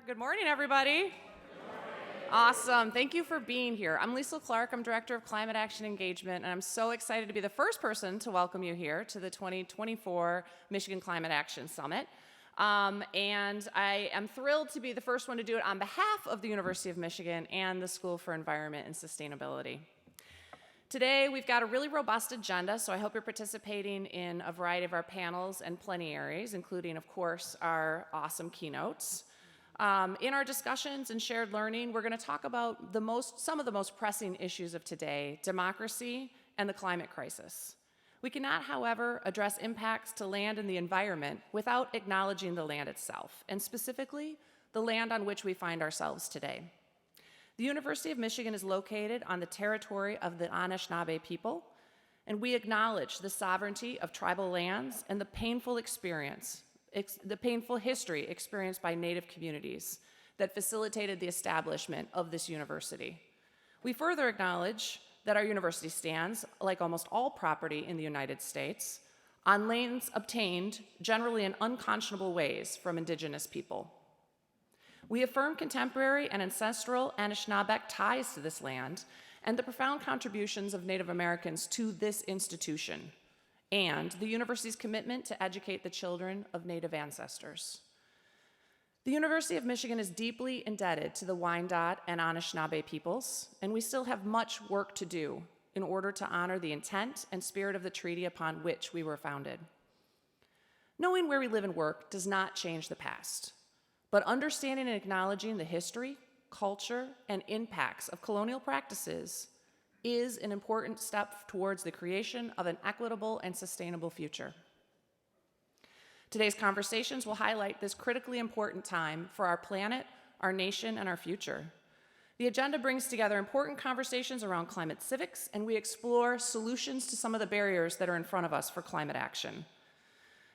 Good morning, everybody. Awesome. Thank you for being here. I'm Lisa Clark. I'm Director of Climate Action Engagement, and I'm so excited to be the first person to welcome you here to the 2024 Michigan Climate Action Summit. And I am thrilled to be the first one to do it on behalf of the University of Michigan and the School for Environment and Sustainability. Today, we've got a really robust agenda, so I hope you're participating in a variety of our panels and plenaries, including, of course, our awesome keynotes. In our discussions and shared learning, we're going to talk about some of the most pressing issues of today, democracy and the climate crisis. We cannot, however, address impacts to land and the environment without acknowledging the land itself, and specifically, the land on which we find ourselves today. The University of Michigan is located on the territory of the Anishinaabe people, and we acknowledge the sovereignty of tribal lands and the painful history experienced by Native communities that facilitated the establishment of this university. We further acknowledge that our university stands, like almost all property in the United States, on lands obtained generally in unconscionable ways from indigenous people. We affirm contemporary and ancestral Anishinaabeg ties to this land and the profound contributions of Native Americans to this institution, and the university's commitment to educate the children of Native ancestors. The University of Michigan is deeply indebted to the Wyandot and Anishinaabe peoples, and we still have much work to do in order to honor the intent and spirit of the treaty upon which we were founded. Knowing where we live and work does not change the past, but understanding and acknowledging the history, culture, and impacts of colonial practices is an important step towards the creation of an equitable and sustainable future. Today's conversations will highlight this critically important time for our planet, our nation, and our future. The agenda brings together important conversations around climate civics, and we explore solutions to some of the barriers that are in front of us for climate action.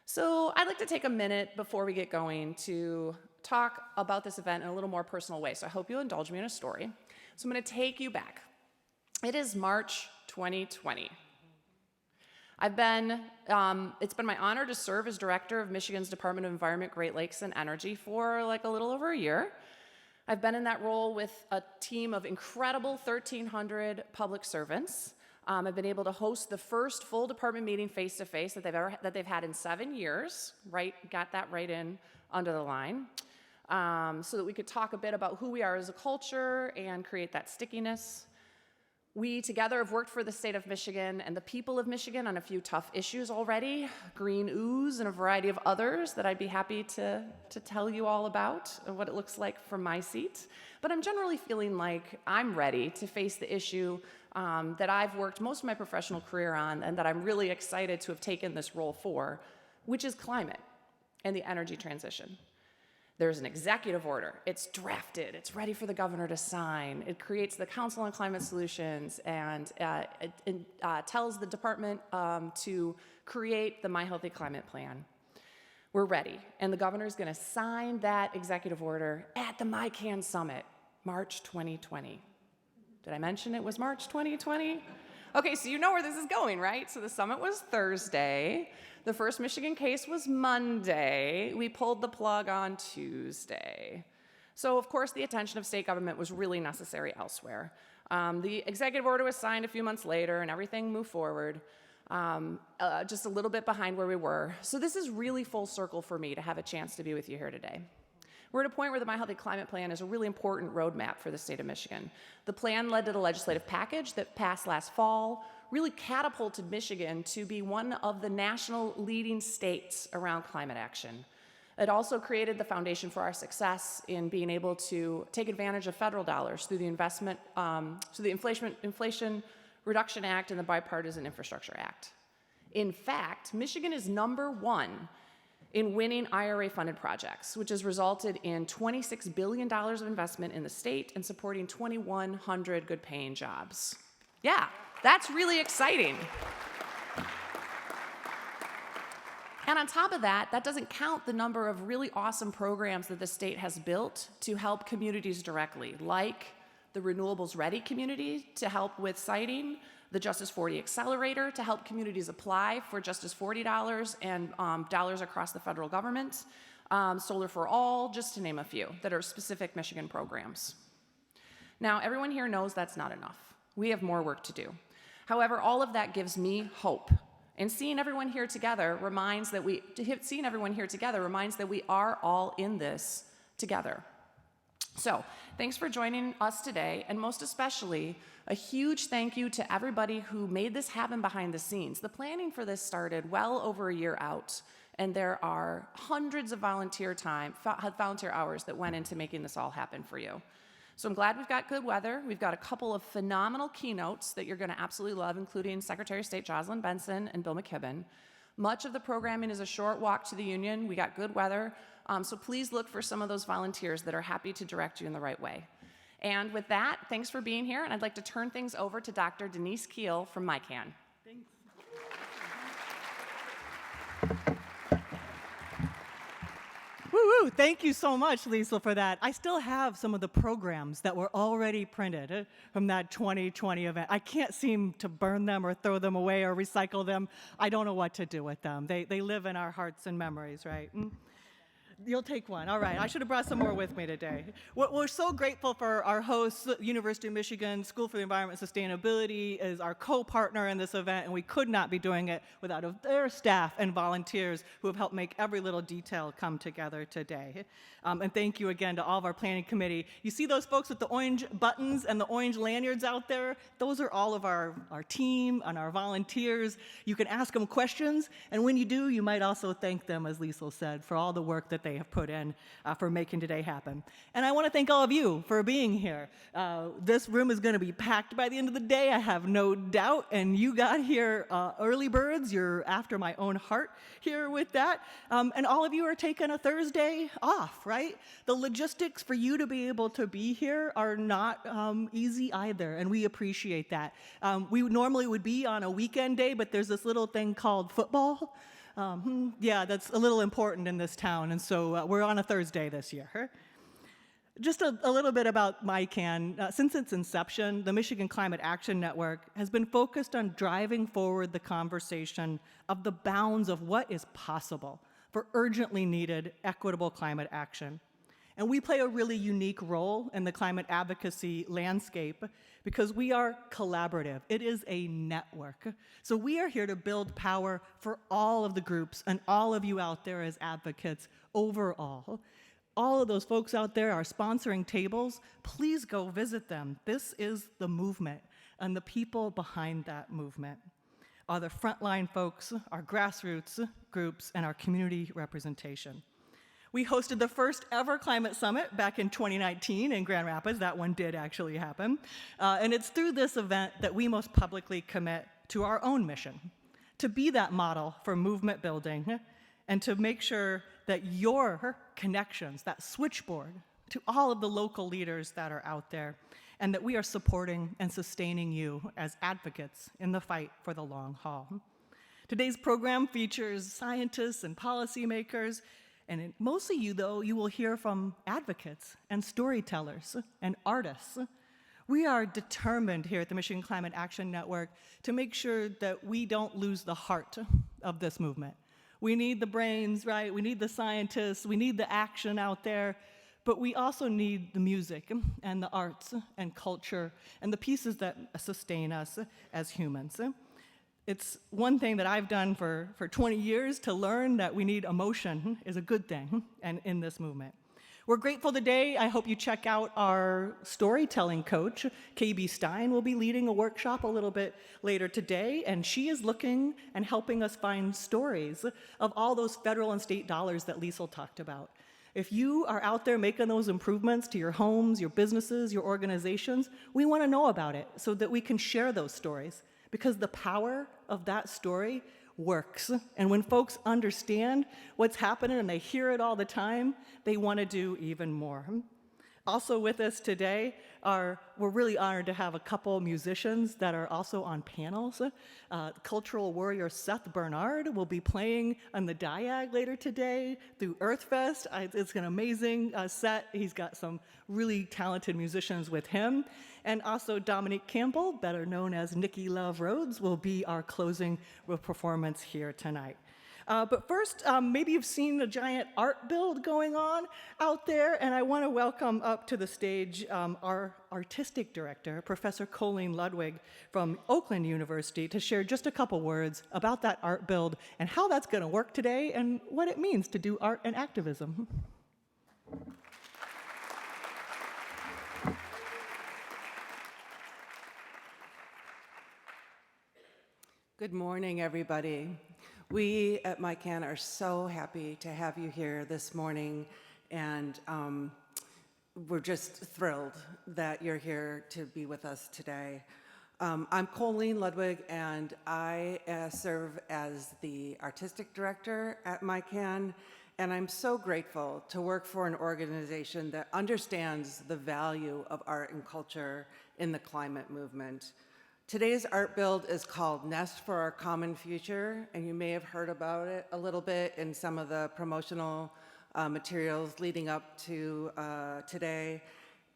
So I'd like to take a minute before we get going to talk about this event in a little more personal way. So I hope you'll indulge me in a story. So I'm going to take you back. It is March 2020. It's been my honor to serve as director of Michigan's Department of Environment, Great Lakes, and Energy for like a little over a year. I've been in that role with a team of incredible 1,300 public servants. I've been able to host the first full department meeting face-to-face that they've had in 7 years. Right, got that right in under the line, so that we could talk a bit about who we are as a culture and create that stickiness. We together have worked for the state of Michigan and the people of Michigan on a few tough issues already, green ooze and a variety of others that I'd be happy to tell you all about and what it looks like from my seat. But I'm generally feeling like I'm ready to face the issue that I've worked most of my professional career on and that I'm really excited to have taken this role for, which is climate and the energy transition. There's an executive order. It's drafted. It's ready for the governor to sign. It creates the Council on Climate Solutions and it tells the department to create the My Healthy Climate Plan. We're ready, and the governor is going to sign that executive order at the MiCAN Summit, March 2020. Did I mention it was March 2020? Okay, so you know where this is going, right? So the summit was Thursday. The first Michigan case was Monday. We pulled the plug on Tuesday. So, of course, the attention of state government was really necessary elsewhere. The executive order was signed a few months later, and everything moved forward, just a little bit behind where we were. So this is really full circle for me to have a chance to be with you here today. We're at a point where the My Healthy Climate Plan is a really important roadmap for the state of Michigan. The plan led to the legislative package that passed last fall, really catapulted Michigan to be one of the national leading states around climate action. It also created the foundation for our success in being able to take advantage of federal dollars through the Inflation Reduction Act and the Bipartisan Infrastructure Act. In fact, Michigan is #1 in winning IRA-funded projects, which has resulted in $26 billion of investment in the state and supporting 2,100 good-paying jobs. Yeah, that's really exciting. And on top of that, that doesn't count the number of really awesome programs that the state has built to help communities directly, like the Renewables Ready community to help with siting, the Justice 40 Accelerator to help communities apply for Justice $40 and dollars across the federal government, Solar for All, just to name a few, that are specific Michigan programs. Now, everyone here knows that's not enough. We have more work to do. However, all of that gives me hope. And seeing everyone here together reminds that we are all in this together. So, thanks for joining us today, and most especially, a huge thank you to everybody who made this happen behind the scenes. The planning for this started well over a year out, and there are hundreds of volunteer hours that went into making this all happen for you. So I'm glad we've got good weather. We've got a couple of phenomenal keynotes that you're going to absolutely love, including Secretary of State Jocelyn Benson and Bill McKibben. Much of the programming is a short walk to the Union. We got good weather, so please look for some of those volunteers that are happy to direct you in the right way. And with that, thanks for being here, and I'd like to turn things over to Dr. Denise Keel from MiCAN. Thanks. Woo-woo. Thank you so much, Lisa, for that. I still have some of the programs that were already printed from that 2020 event. I can't seem to burn them or throw them away or recycle them. I don't know what to do with them. They live in our hearts and memories, right? You'll take one. All right. I should have brought some more with me today. We're so grateful for our hosts. University of Michigan School for the Environment and Sustainability is our co-partner in this event, and we could not be doing it without their staff and volunteers who have helped make every little detail come together today. And thank you again to all of our planning committee. You see those folks with the orange buttons and the orange lanyards out there? Those are all of our team and our volunteers. You can ask them questions, and when you do, you might also thank them, as Lisa said, for all the work that they have put in for making today happen. And I want to thank all of you for being here. This room is going to be packed by the end of the day, I have no doubt, and you got here early birds. You're after my own heart here with that. And all of you are taking a Thursday off, right? The logistics for you to be able to be here are not easy either, and we appreciate that. We normally would be on a weekend day, but there's this little thing called football. Yeah, that's a little important in this town, and so we're on a Thursday this year. Just a little bit about MiCAN. Since its inception, the Michigan Climate Action Network has been focused on driving forward the conversation of the bounds of what is possible for urgently needed equitable climate action. And we play a really unique role in the climate advocacy landscape because we are collaborative. It is a network. So we are here to build power for all of the groups and all of you out there as advocates overall. All of those folks out there are sponsoring tables. Please go visit them. This is the movement, and the people behind that movement are the frontline folks, our grassroots groups, and our community representation. We hosted the first ever climate summit back in 2019 in Grand Rapids. That one did actually happen. And it's through this event that we most publicly commit to our own mission, to be that model for movement building and to make sure that your connections, that switchboard to all of the local leaders that are out there, and that we are supporting and sustaining you as advocates in the fight for the long haul. Today's program features scientists and policymakers, and mostly you, though, you will hear from advocates and storytellers and artists. We are determined here at the Michigan Climate Action Network to make sure that we don't lose the heart of this movement. We need the brains, right? We need the scientists, we need the action out there, but we also need the music and the arts and culture and the pieces that sustain us as humans. It's one thing that I've done for 20 years to learn that we need emotion is a good thing and in this movement. We're grateful today. I hope you check out our storytelling coach. KB Stein will be leading a workshop a little bit later today, and she is looking and helping us find stories of all those federal and state dollars that Liesl talked about. If you are out there making those improvements to your homes, your businesses, your organizations, we want to know about it so that we can share those stories, because the power of that story works. And when folks understand what's happening and they hear it all the time, they want to do even more. Also with us today we're really honored to have a couple musicians that are also on panels. Cultural warrior Seth Bernard will be playing on the Diag later today through Earthfest. It's an amazing set. He's got some really talented musicians with him. And also Dominique Campbell, better known as Nikki Love Rhodes, will be our closing performance here tonight. But first, maybe you've seen a giant art build going on out there, and I want to welcome up to the stage our artistic director, Professor Colleen Ludwig from Oakland University, to share just a couple words about that art build and how that's going to work today and what it means to do art and activism. Good morning, everybody. We at MiCAN are so happy to have you here this morning, and we're just thrilled that you're here to be with us today. I'm Colleen Ludwig, and I serve as the artistic director at MiCAN, and I'm so grateful to work for an organization that understands the value of art and culture in the climate movement. Today's art build is called Nest for Our Common Future, and you may have heard about it a little bit in some of the promotional materials leading up to today.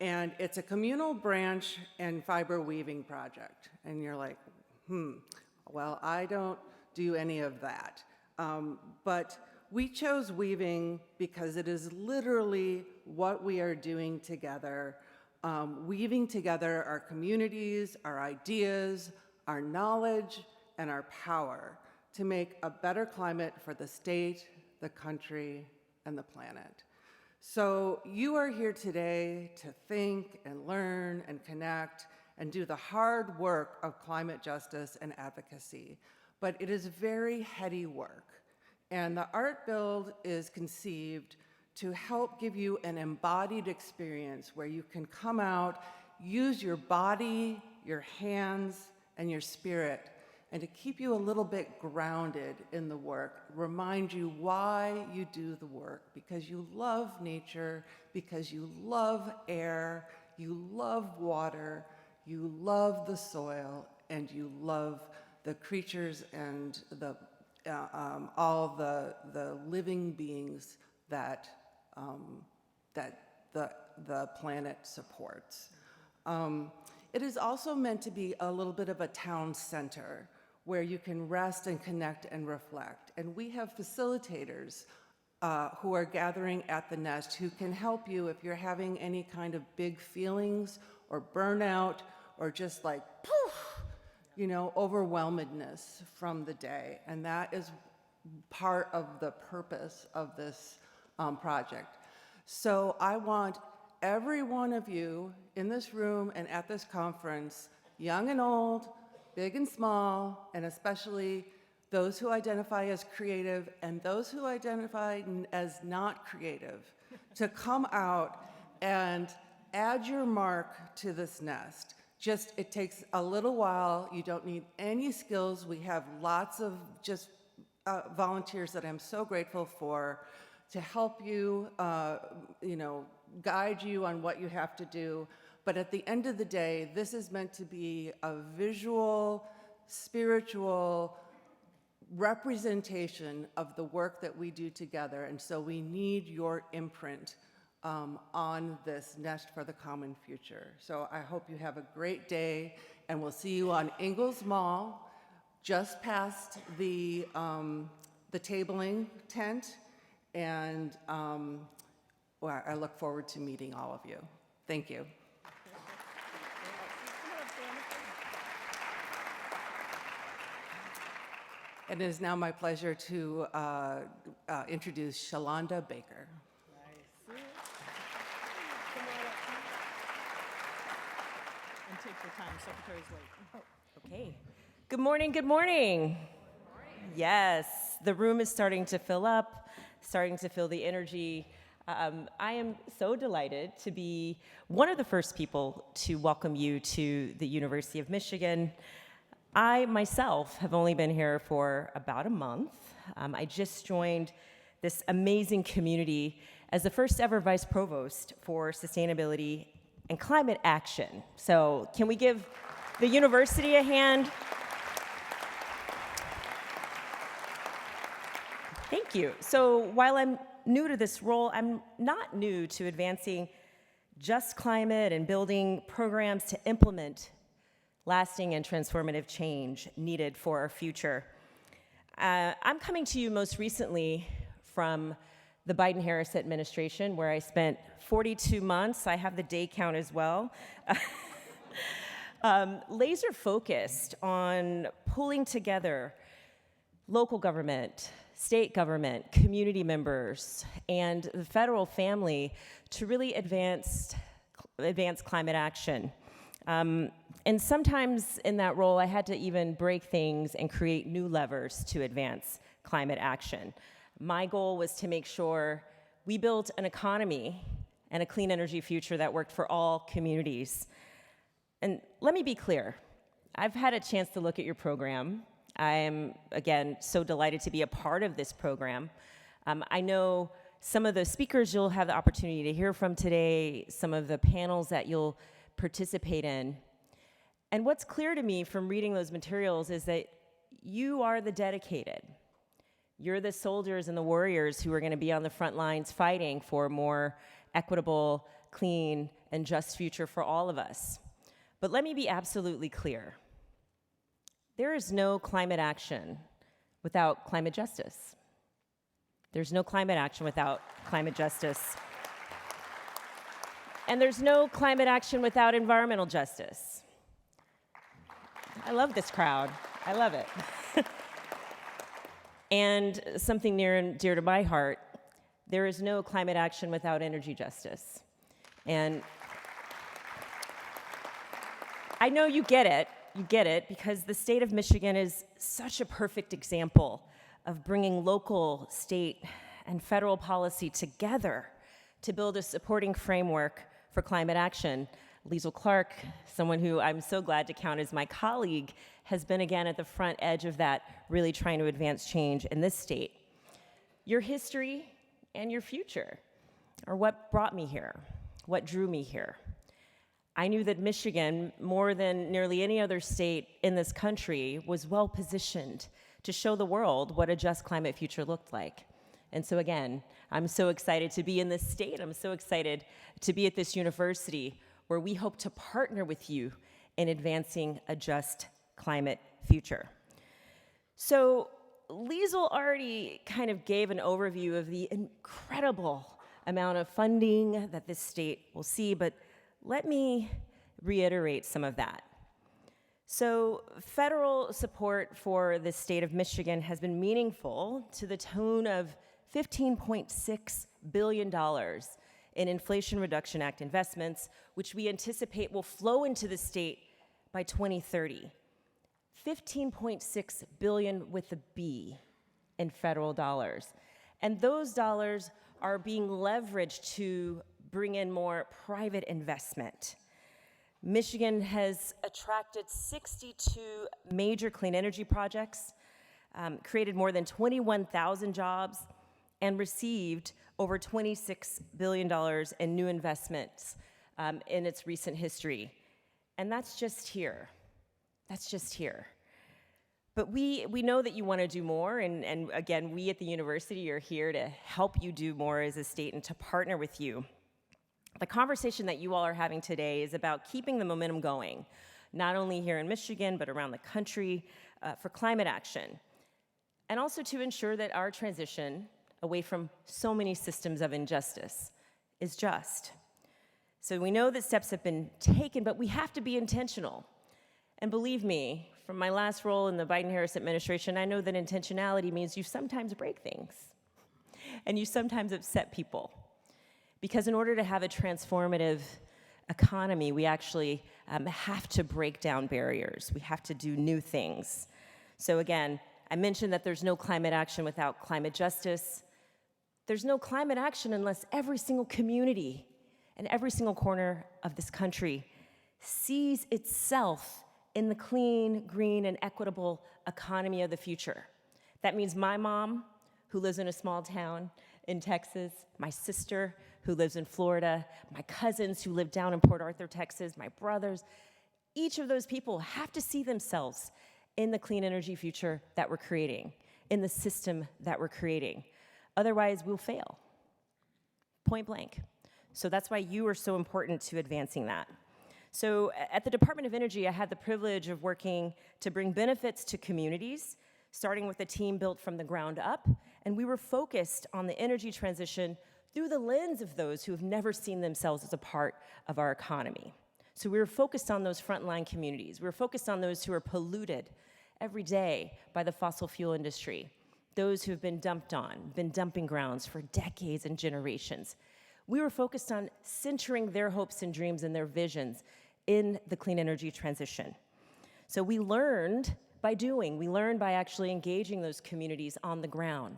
And it's a communal branch and fiber weaving project. And you're like, well, I don't do any of that. But we chose weaving because it is literally what we are doing together. Weaving together our communities, our ideas, our knowledge, and our power to make a better climate for the state, the country, and the planet. So you are here today to think and learn and connect and do the hard work of climate justice and advocacy. But it is very heady work. And the art build is conceived to help give you an embodied experience where you can come out, use your body, your hands, and your spirit, and to keep you a little bit grounded in the work, remind you why you do the work, because you love nature, because you love air, you love water, you love the soil, and you love the creatures and all the living beings that the planet supports. It is also meant to be a little bit of a town center where you can rest and connect and reflect. And we have facilitators who are gathering at the Nest who can help you if you're having any kind of big feelings or burnout or just like, poof, you know, overwhelmedness from the day. And that is part of the purpose of this project. So I want every one of you in this room and at this conference, young and old, big and small, and especially those who identify as creative and those who identify as not creative, to come out and add your mark to this nest. Just, it takes a little while. You don't need any skills. We have lots of just volunteers that I'm so grateful for to help you, guide you on what you have to do. But at the end of the day, this is meant to be a visual, spiritual representation of the work that we do together. And so we need your imprint on this Nest for the Common Future. So I hope you have a great day, and we'll see you on Ingalls Mall, just past the tabling tent. And well, I look forward to meeting all of you. Thank you. And it is now my pleasure to introduce Shalonda Baker. Nice. And take your time, Secretary's late. Okay. Good morning, good morning. Yes, the room is starting to fill up, starting to feel the energy. I am so delighted to be one of the first people to welcome you to the University of Michigan. I myself have only been here for about a month. I just joined this amazing community as the first ever Vice Provost for Sustainability and Climate Action. So can we give the university a hand? Thank you. So while I'm new to this role, I'm not new to advancing just climate and building programs to implement lasting and transformative change needed for our future. I'm coming to you most recently from the Biden-Harris administration, where I spent 42 months. I have the day count as well. Laser focused on pulling together local government, state government, community members, and the federal family to really advance climate action. And sometimes in that role, I had to even break things and create new levers to advance climate action. My goal was to make sure we built an economy and a clean energy future that worked for all communities. And let me be clear, I've had a chance to look at your program. I'm, again, so delighted to be a part of this program. I know some of the speakers you'll have the opportunity to hear from today, some of the panels that you'll participate in. And what's clear to me from reading those materials is that you are the dedicated. You're the soldiers and the warriors who are going to be on the front lines fighting for a more equitable, clean, and just future for all of us. But let me be absolutely clear. There is no climate action without climate justice. There's no climate action without climate justice. And there's no climate action without environmental justice. I love this crowd. I love it. And something near and dear to my heart, there is no climate action without energy justice. And I know you get it, because the state of Michigan is such a perfect example of bringing local, state, and federal policy together to build a supporting framework for climate action. Liesl Clark, someone who I'm so glad to count as my colleague, has been again at the front edge of that, really trying to advance change in this state. Your history and your future are what brought me here, what drew me here. I knew that Michigan, more than nearly any other state in this country, was well positioned to show the world what a just climate future looked like. And so again, I'm so excited to be in this state. I'm so excited to be at this university where we hope to partner with you in advancing a just climate future. So Liesl already kind of gave an overview of the incredible amount of funding that this state will see, but let me reiterate some of that. So federal support for the state of Michigan has been meaningful to the tune of $15.6 billion in Inflation Reduction Act investments, which we anticipate will flow into the state by 2030. $15.6 billion with a B in federal dollars. And those dollars are being leveraged to bring in more private investment. Michigan has attracted 62 major clean energy projects, created more than 21,000 jobs, and received over $26 billion in new investments in its recent history. And that's just here. That's just here. But we know that you want to do more, and again, we at the university are here to help you do more as a state and to partner with you. The conversation that you all are having today is about keeping the momentum going, not only here in Michigan, but around the country for climate action, and also to ensure that our transition away from so many systems of injustice is just. So we know that steps have been taken, but we have to be intentional. And believe me, from my last role in the Biden-Harris administration, I know that intentionality means you sometimes break things, and you sometimes upset people. Because in order to have a transformative economy, we actually have to break down barriers. We have to do new things. So again, I mentioned that there's no climate action without climate justice. There's no climate action unless every single community and every single corner of this country sees itself in the clean, green, and equitable economy of the future. That means my mom, who lives in a small town in Texas, my sister, who lives in Florida, my cousins who live down in Port Arthur, Texas, my brothers. Each of those people have to see themselves in the clean energy future that we're creating, in the system that we're creating. Otherwise, we'll fail, point blank. So that's why you are so important to advancing that. So at the Department of Energy, I had the privilege of working to bring benefits to communities starting with a team built from the ground up, and we were focused on the energy transition through the lens of those who have never seen themselves as a part of our economy. So we were focused on those frontline communities. We were focused on those who are polluted every day by the fossil fuel industry, those who have been dumped on, been dumping grounds for decades and generations. We were focused on centering their hopes and dreams and their visions in the clean energy transition. So we learned by doing. We learned by actually engaging those communities on the ground,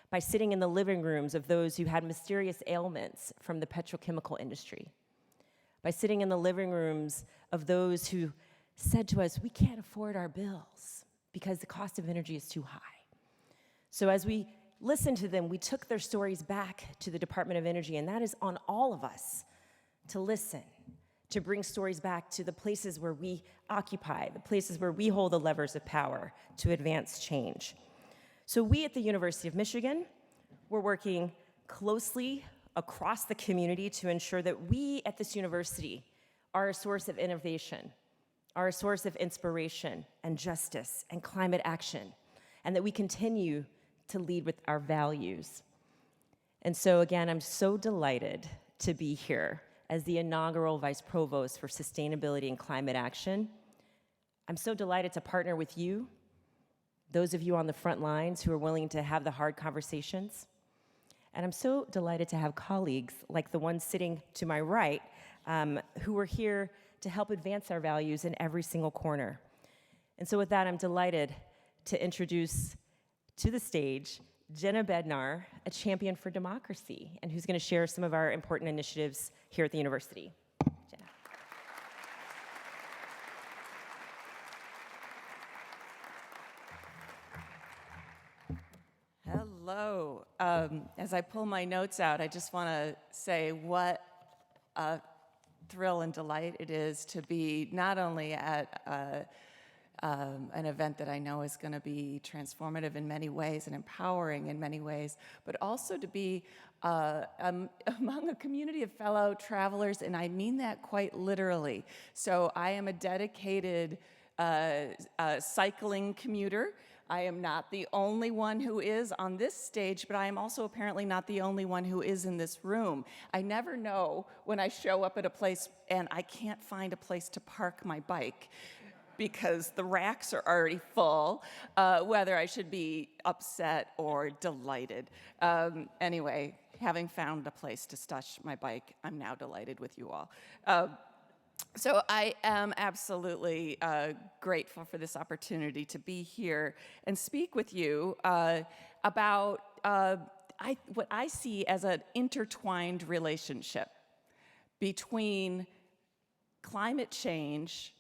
by sitting in the living rooms of those who had mysterious ailments from the petrochemical industry, by sitting in the living rooms of those who said to us, we can't afford our bills because the cost of energy is too high. So as we listened to them, we took their stories back to the Department of Energy, and that is on all of us to listen, to bring stories back to the places where we occupy, the places where we hold the levers of power to advance change. So we at the University of Michigan, we're working closely across the community to ensure that we at this university are a source of innovation, are a source of inspiration and justice and climate action, and that we continue to lead with our values. And so again, I'm so delighted to be here as the inaugural Vice Provost for Sustainability and Climate Action. I'm so delighted to partner with you, those of you on the front lines who are willing to have the hard conversations. And I'm so delighted to have colleagues like the one sitting to my right, who are here to help advance our values in every single corner. And so with that, I'm delighted to introduce to the stage Jenna Bednar, a champion for democracy, and who's going to share some of our important initiatives here at the university. Jenna. Hello. As I pull my notes out, I just want to say what a thrill and delight it is to be not only at an event that I know is going to be transformative in many ways and empowering in many ways, but also to be among a community of fellow travelers, and I mean that quite literally. So I am a dedicated cycling commuter. I am not the only one who is on this stage, but I am also apparently not the only one who is in this room. I never know when I show up at a place and I can't find a place to park my bike because the racks are already full, whether I should be upset or delighted. Anyway, having found a place to stash my bike, I'm now delighted with you all. So I am absolutely grateful for this opportunity to be here and speak with you about what I see as an intertwined relationship between climate change,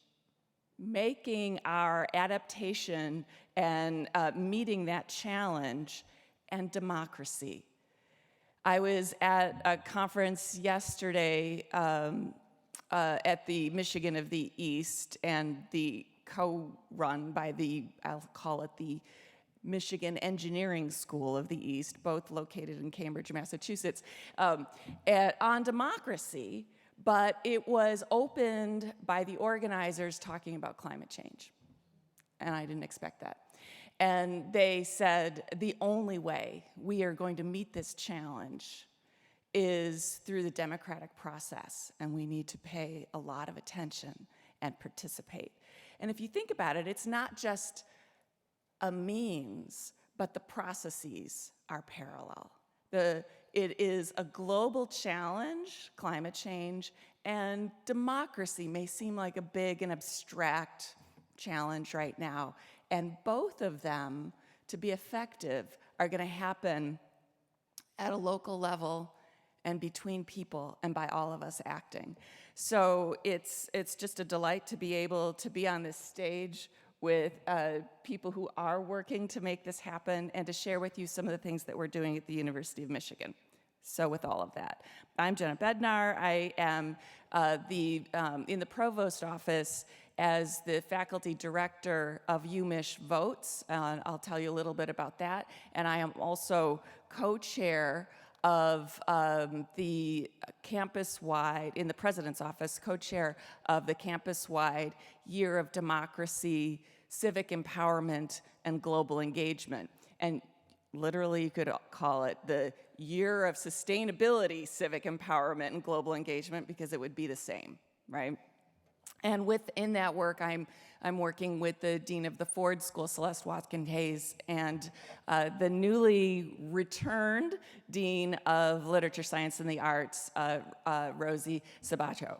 making our adaptation and meeting that challenge, and democracy. I was at a conference yesterday at the Michigan of the East, and the co-run by I'll call it the Michigan Engineering School of the East, both located in Cambridge, Massachusetts, on democracy, but it was opened by the organizers talking about climate change. And I didn't expect that. And they said the only way we are going to meet this challenge is through the democratic process, and we need to pay a lot of attention and participate. And if you think about it, it's not just a means, but the processes are parallel. It is a global challenge, climate change, and democracy may seem like a big and abstract challenge right now. And both of them, to be effective, are going to happen at a local level and between people and by all of us acting. So it's just a delight to be able to be on this stage with people who are working to make this happen and to share with you some of the things that we're doing at the University of Michigan. So with all of that, I'm Jenna Bednar. I am in the provost office as the faculty director of UMich Votes. I'll tell you a little bit about that. And I am also co-chair of the campus-wide, in the president's office, co-chair of the campus-wide Year of Democracy civic empowerment and global engagement. And literally, you could call it the Year of Sustainability, Civic Empowerment, and Global Engagement, because it would be the same, right? And within that work, I'm working with the Dean of the Ford School, Celeste Watkins-Hayes, and the newly returned Dean of Literature, Science, and the Arts, Rosie Sabato.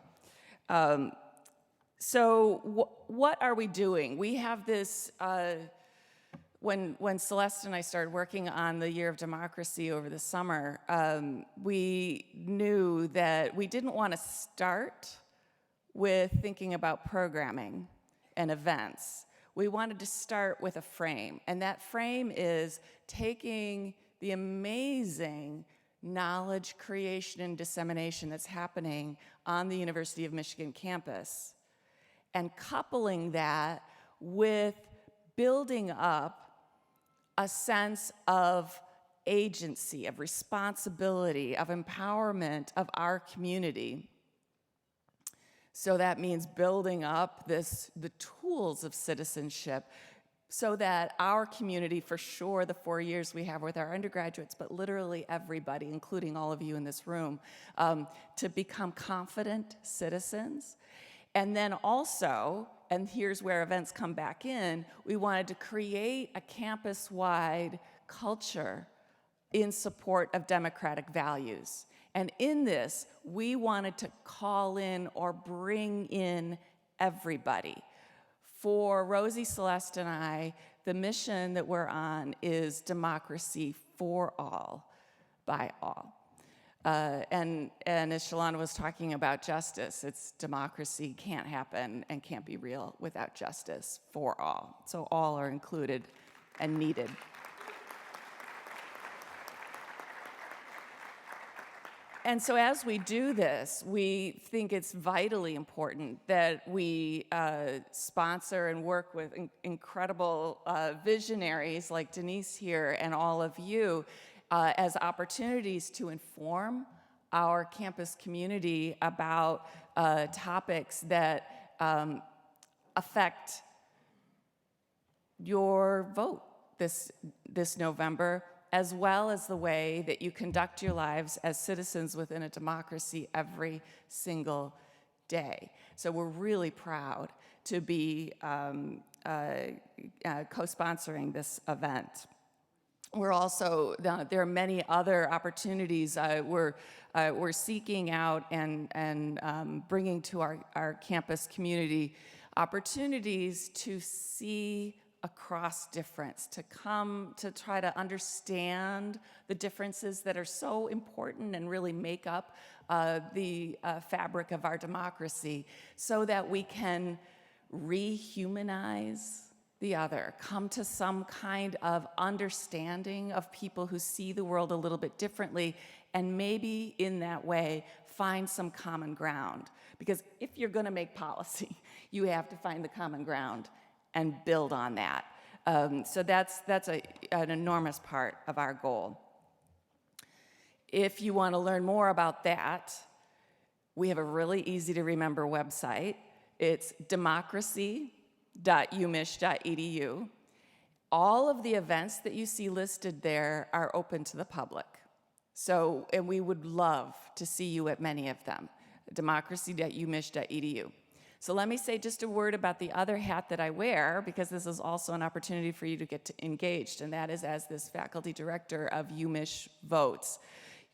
So what are we doing? We have this, when Celeste and I started working on the Year of Democracy over the summer, we knew that we didn't want to start with thinking about programming and events. We wanted to start with a frame, and that frame is taking the amazing knowledge creation and dissemination that's happening on the University of Michigan campus and coupling that with building up a sense of agency, of responsibility, of empowerment of our community. So that means building up the tools of citizenship so that our community, for sure, the 4 years we have with our undergraduates, but literally everybody, including all of you in this room, to become confident citizens. And then also, and here's where events come back in, we wanted to create a campus-wide culture in support of democratic values. And in this, we wanted to call in or bring in everybody. For Rosie, Celeste, and I, the mission that we're on is democracy for all, by all. And as Shalana was talking about justice, it's democracy can't happen and can't be real without justice for all. So all are included and needed. And so as we do this, we think it's vitally important that we sponsor and work with incredible visionaries like Denise here and all of you as opportunities to inform our campus community about topics that affect your vote this November, as well as the way that you conduct your lives as citizens within a democracy every single day. So we're really proud to be co-sponsoring this event. We're also, there are many other opportunities we're seeking out and bringing to our campus community, opportunities to see across difference, to come to try to understand the differences that are so important and really make up the fabric of our democracy so that we can rehumanize the other, come to some kind of understanding of people who see the world a little bit differently, and maybe in that way find some common ground. Because if you're going to make policy, you have to find the common ground and build on that. So that's an enormous part of our goal. If you want to learn more about that, we have a really easy to remember website. It's democracy.umich.edu. All of the events that you see listed there are open to the public. So, and we would love to see you at many of them, democracy.umich.edu. So let me say just a word about the other hat that I wear, because this is also an opportunity for you to get engaged, and that is as this faculty director of UMich Votes.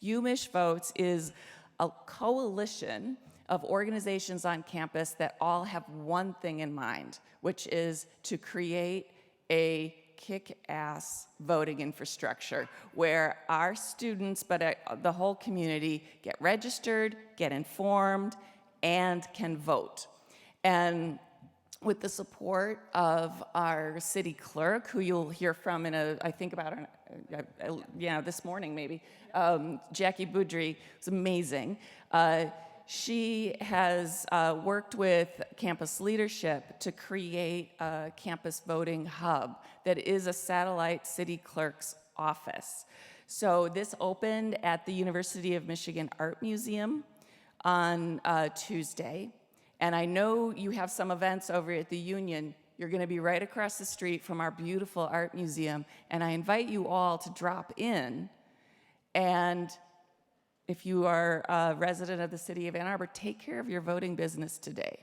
UMich Votes is a coalition of organizations on campus that all have one thing in mind, which is to create a kick-ass voting infrastructure where our students, but the whole community, get registered, get informed, and can vote. And with the support of our city clerk, who you'll hear from in I think about this morning maybe, Jackie Boudry, was amazing. She has worked with campus leadership to create a campus voting hub that is a satellite city clerk's office. So this opened at the University of Michigan Art Museum on Tuesday. And I know you have some events over at the Union. You're going to be right across the street from our beautiful art museum, and I invite you all to drop in. And if you are a resident of the city of Ann Arbor, take care of your voting business today.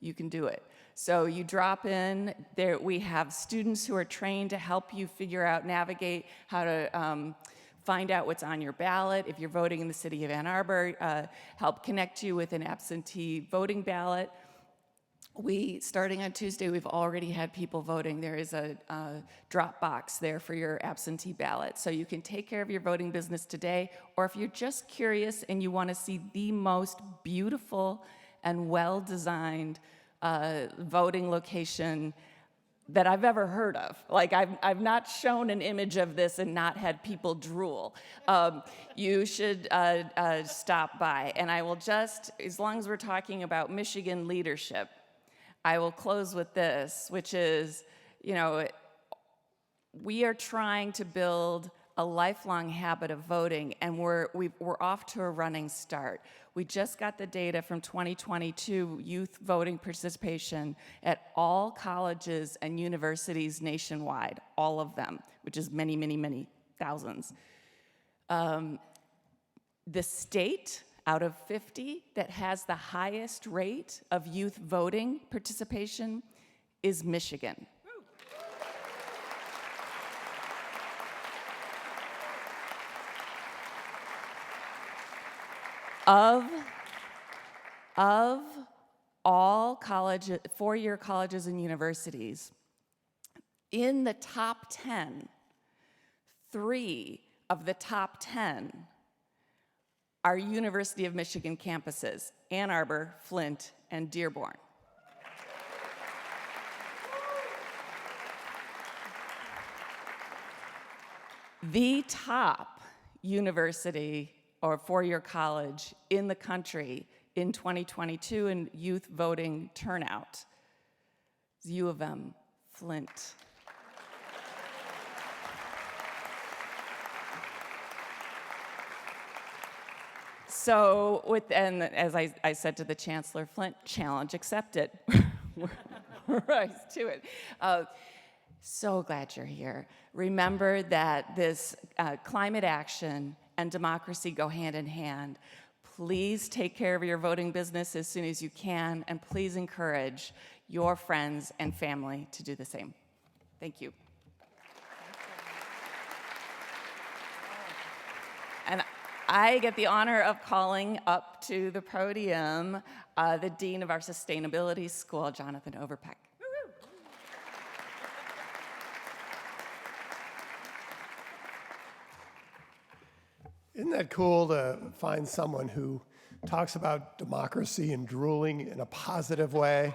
You can do it. So you drop in. There, we have students who are trained to help you figure out, navigate how to find out what's on your ballot. If you're voting in the city of Ann Arbor, help connect you with an absentee voting ballot. Starting on Tuesday, we've already had people voting. There is a drop box there for your absentee ballot. So you can take care of your voting business today, or if you're just curious and you want to see the most beautiful and well-designed voting location that I've ever heard of. Like, I've not shown an image of this and not had people drool. You should stop by. And I will just, as long as we're talking about Michigan leadership, I will close with this, which is, you know, we are trying to build a lifelong habit of voting, and we're off to a running start. We just got the data from 2022 youth voting participation at all colleges and universities nationwide, all of them, which is many, many, many thousands. The state out of 50 that has the highest rate of youth voting participation is Michigan. Of all four-year colleges and universities, in the top 10, 3 of the top 10 are University of Michigan campuses: Ann Arbor, Flint, and Dearborn. The top university or four-year college in the country in 2022 in youth voting turnout is U of M, Flint. So, and as I said to the Chancellor, Flint, challenge accepted. We're right to it. So glad you're here. Remember that this climate action and democracy go hand in hand. Please take care of your voting business as soon as you can, and please encourage your friends and family to do the same. Thank you. And I get the honor of calling up to the podium the Dean of our Sustainability School, Jonathan Overpeck. Isn't that cool to find someone who talks about democracy and drooling in a positive way?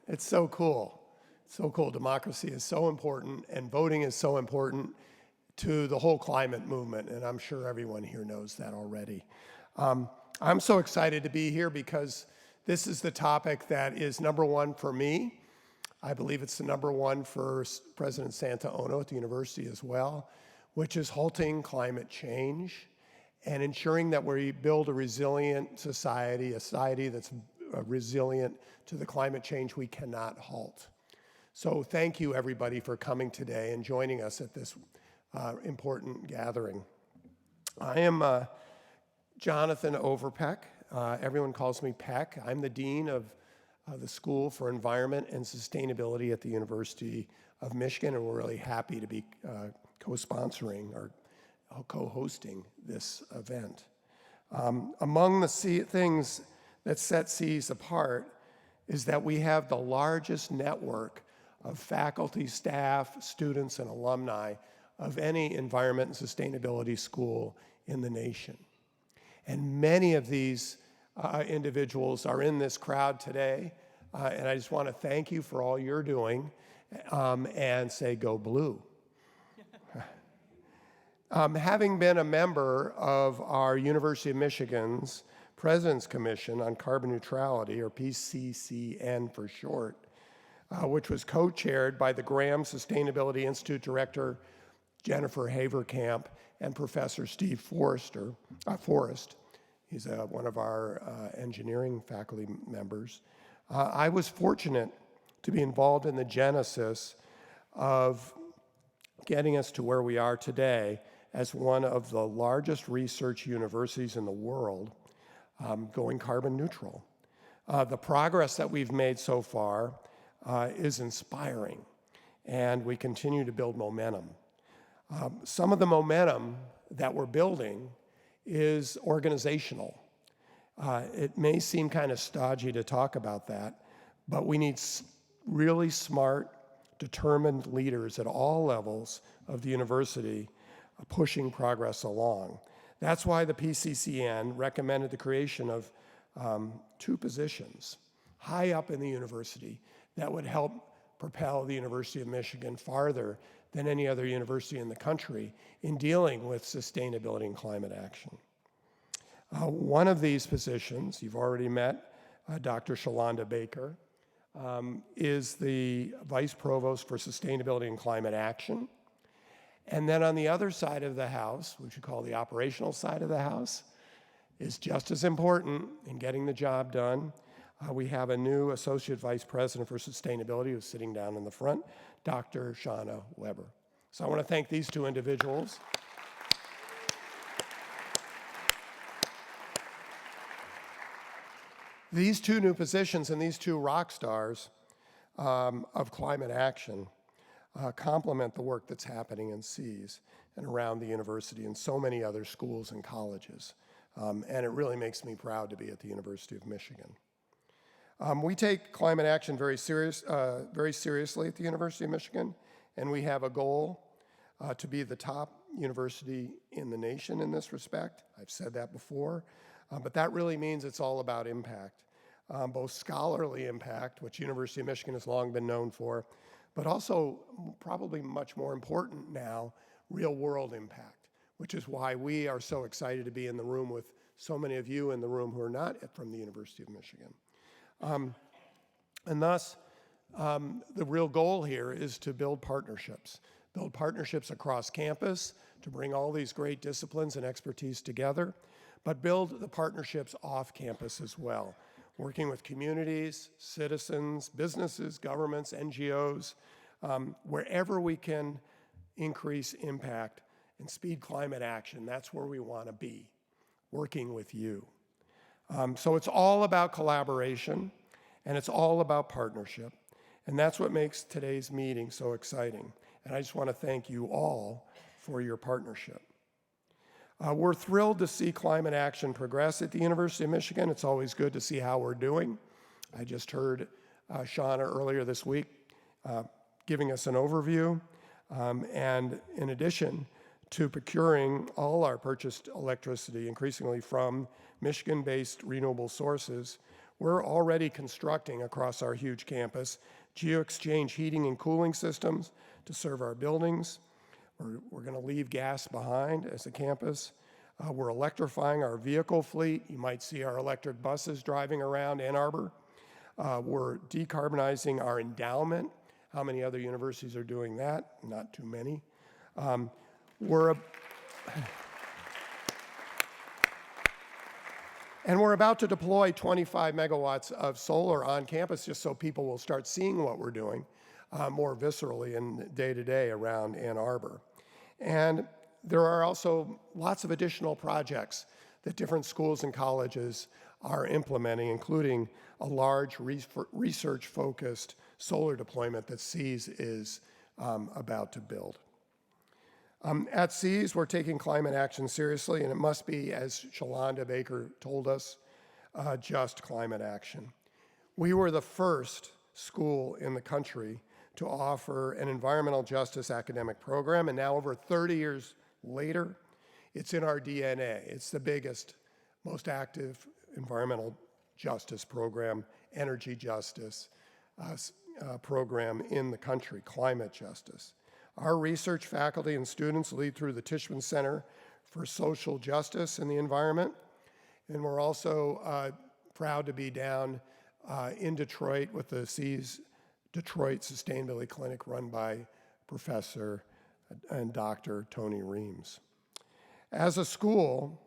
It's so cool. So cool. Democracy is so important, and voting is so important to the whole climate movement, and I'm sure everyone here knows that already. I'm so excited to be here because this is the topic that is number one for me. I believe it's the number one for President Santaono at the university as well, which is halting climate change and ensuring that we build a resilient society, a society that's resilient to the climate change we cannot halt. So thank you, everybody, for coming today and joining us at this important gathering. I am Jonathan Overpeck. Everyone calls me Peck. I'm the Dean of the School for Environment and Sustainability at the University of Michigan, and we're really happy to be co-sponsoring or co-hosting this event. Among the things that set SEAS apart is that we have the largest network of faculty, staff, students, and alumni of any environment and sustainability school in the nation. And many of these individuals are in this crowd today, and I just want to thank you for all you're doing and say, go blue. Having been a member of our University of Michigan's President's Commission on Carbon Neutrality, or PCCN for short, which was co-chaired by the Graham Sustainability Institute Director Jennifer Haverkamp and Professor Steve Forrest. He's one of our engineering faculty members. I was fortunate to be involved in the genesis of getting us to where we are today as one of the largest research universities in the world going carbon neutral. The progress that we've made so far is inspiring, and we continue to build momentum. Some of the momentum that we're building is organizational. It may seem kind of stodgy to talk about that, but we need really smart, determined leaders at all levels of the university pushing progress along. That's why the PCCN recommended the creation of 2 positions high up in the university that would help propel the University of Michigan farther than any other university in the country in dealing with sustainability and climate action. One of these positions, you've already met Dr. Shalonda Baker, is the Vice Provost for Sustainability and Climate Action. And then on the other side of the house, which we call the operational side of the house, is just as important in getting the job done. We have a new Associate Vice President for Sustainability who's sitting down in the front, Dr. Shauna Weber. So I want to thank these 2 individuals. These 2 new positions and these 2 rock stars of climate action complement the work that's happening in SEAS and around the university and so many other schools and colleges. And it really makes me proud to be at the University of Michigan. We take climate action very seriously at the University of Michigan, and we have a goal to be the top university in the nation in this respect. I've said that before, but that really means it's all about impact, both scholarly impact, which University of Michigan has long been known for, but also probably much more important now, real-world impact, which is why we are so excited to be in the room with so many of you in the room who are not from the University of Michigan. And thus, the real goal here is to build partnerships across campus to bring all these great disciplines and expertise together, but build the partnerships off campus as well, working with communities, citizens, businesses, governments, NGOs, wherever we can increase impact and speed climate action. That's where we want to be, working with you. So it's all about collaboration, and it's all about partnership, and that's what makes today's meeting so exciting. And I just want to thank you all for your partnership. We're thrilled to see climate action progress at the University of Michigan. It's always good to see how we're doing. I just heard Shauna earlier this week giving us an overview. And in addition to procuring all our purchased electricity increasingly from Michigan-based renewable sources, we're already constructing across our huge campus geo-exchange heating and cooling systems to serve our buildings. We're going to leave gas behind as a campus. We're electrifying our vehicle fleet. You might see our electric buses driving around Ann Arbor. We're decarbonizing our endowment. How many other universities are doing that? Not too many. And we're about to deploy 25 megawatts of solar on campus just so people will start seeing what we're doing more viscerally and day-to-day around Ann Arbor. And there are also lots of additional projects that different schools and colleges are implementing, including a large research-focused solar deployment that SEAS is about to build. At SEAS, we're taking climate action seriously, and it must be, as Shalonda Baker told us, just climate action. We were the first school in the country to offer an environmental justice academic program, and now over 30 years later, it's in our DNA. It's the biggest, most active environmental justice program, energy justice program in the country, climate justice. Our research faculty and students lead through the Tishman Center for Social Justice and the Environment, and we're also proud to be down in Detroit with the SEAS Detroit Sustainability Clinic run by Professor and Dr. Tony Reams. As a school,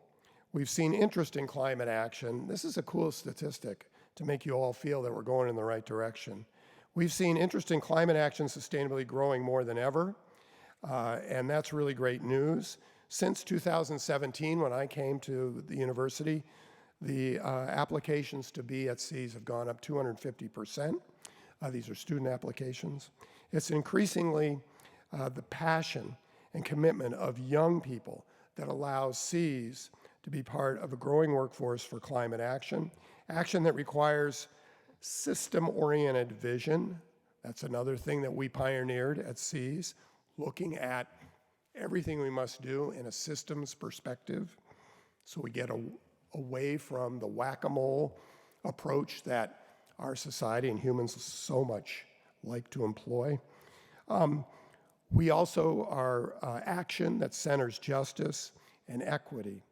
we've seen interest in climate action. This is a cool statistic. to make you all feel that we're going in the right direction. We've seen interest in climate action sustainability growing more than ever, and that's really great news. Since 2017, when I came to the university, the applications to be at Seas have gone up 250%. These are student applications. It's increasingly the passion and commitment of young people that allows Seas to be part of a growing workforce for climate action, action that requires system-oriented vision. That's another thing that we pioneered at Seas, looking at everything we must do in a systems perspective, so we get away from the whack-a-mole approach that our society and humans so much like to employ. We also are action that centers justice and equity,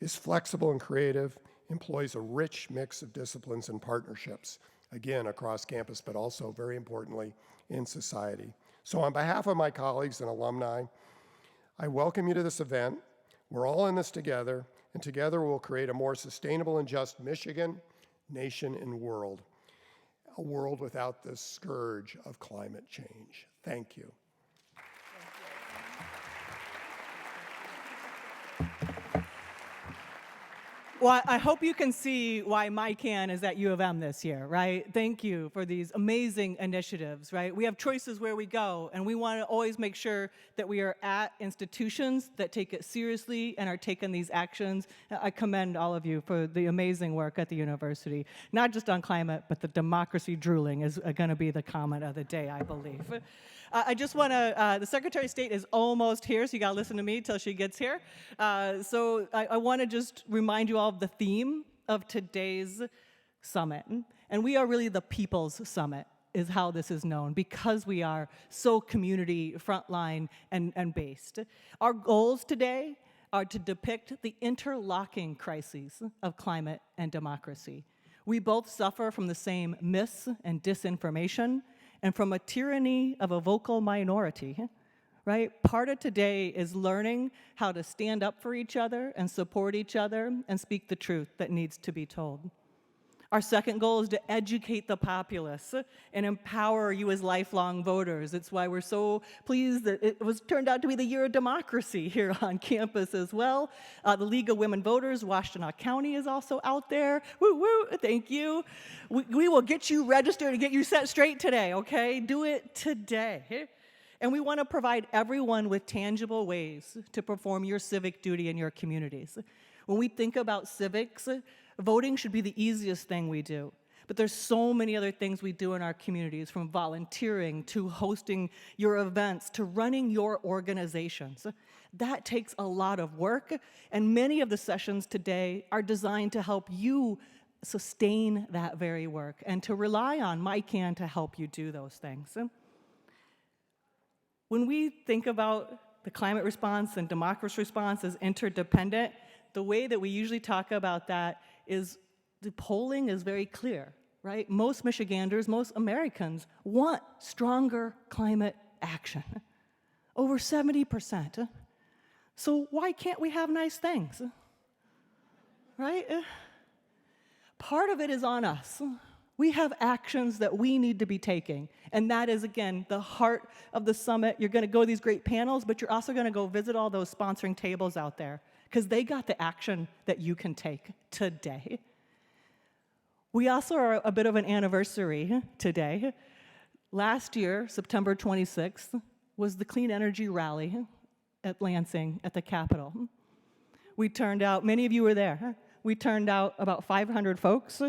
is flexible and creative, employs a rich mix of disciplines and partnerships, again, across campus, but also, very importantly, in society. So on behalf of my colleagues and alumni, I welcome you to this event. We're all in this together, and together we'll create a more sustainable and just Michigan, nation, and world. A world without the scourge of climate change. Thank you. Well, I hope you can see why MiCAN is at U of M this year, right? Thank you for these amazing initiatives, right? We have choices where we go, and we want to always make sure that we are at institutions that take it seriously and are taking these actions. I commend all of you for the amazing work at the university, not just on climate, but the democracy drooling is going to be the comment of the day, I believe. I just want to, the Secretary of State is almost here, so you got to listen to me till she gets here. So I want to just remind you all of the theme of today's summit. And we are really the People's Summit, is how this is known, because we are so community, frontline, and based. Our goals today are to depict the interlocking crises of climate and democracy. We both suffer from the same myths and disinformation, and from a tyranny of a vocal minority, right? Part of today is learning how to stand up for each other and support each other and speak the truth that needs to be told. Our second goal is to educate the populace and empower you as lifelong voters. It's why we're so pleased that it was turned out to be the year of democracy here on campus as well. The League of Women Voters, Washtenaw County is also out there. Woo, woo, thank you. We will get you registered and get you set straight today, okay? Do it today. And we want to provide everyone with tangible ways to perform your civic duty in your communities. When we think about civics, voting should be the easiest thing we do. But there's so many other things we do in our communities, from volunteering to hosting your events to running your organizations. That takes a lot of work, and many of the sessions today are designed to help you sustain that very work and to rely on MiCAN to help you do those things. When we think about the climate response and democracy response as interdependent, the way that we usually talk about that is the polling is very clear, right? Most Michiganders, most Americans want stronger climate action. Over 70%. So why can't we have nice things? Right? Part of it is on us. We have actions that we need to be taking. And that is, again, the heart of the summit. You're going to go to these great panels, but you're also going to go visit all those sponsoring tables out there, because they got the action that you can take today. We also are a bit of an anniversary today. Last year, September 26th, was the Clean Energy Rally at Lansing at the Capitol. We turned out, many of you were there, we turned out about 500 folks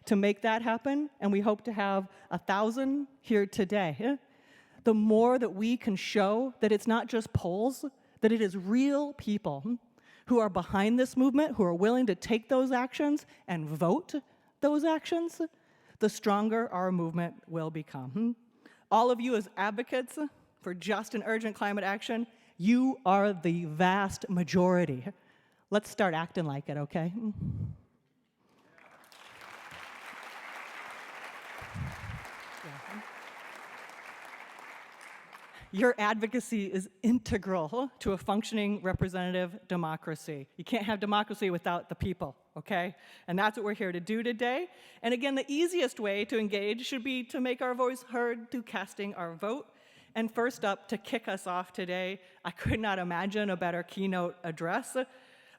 to make that happen, and we hope to have 1,000 here today. The more that we can show that it's not just polls, that it is real people who are behind this movement, who are willing to take those actions and vote those actions, the stronger our movement will become. All of you as advocates for just and urgent climate action, you are the vast majority. Let's start acting like it, okay? Your advocacy is integral to a functioning representative democracy. You can't have democracy without the people, okay? And that's what we're here to do today. And again, the easiest way to engage should be to make our voice heard through casting our vote. And first up, to kick us off today, I could not imagine a better keynote address.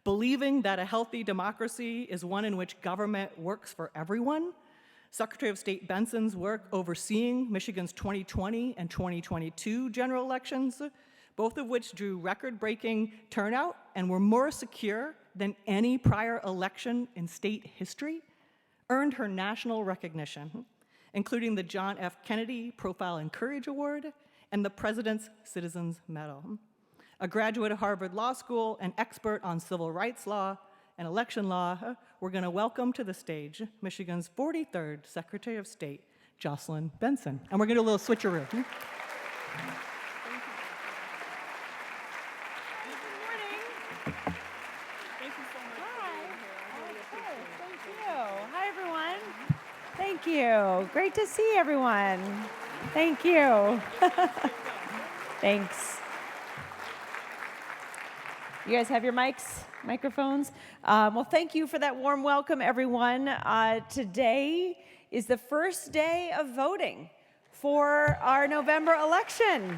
Believing that a healthy democracy is one in which government works for everyone, Secretary of State Benson's work overseeing Michigan's 2020 and 2022 general elections, both of which drew record-breaking turnout and were more secure than any prior election in state history, earned her national recognition, including the John F. Kennedy Profile and Courage Award and the President's Citizens Medal. A graduate of Harvard Law School, an expert on civil rights law and election law, we're going to welcome to the stage Michigan's 43rd Secretary of State, Jocelyn Benson. And we're going to do a little switcheroo. Hi, everyone. Thank you. Great to see everyone. Thank you. Thanks. You guys have your microphones? Well, thank you for that warm welcome, everyone. Today is the first day of voting for our November election.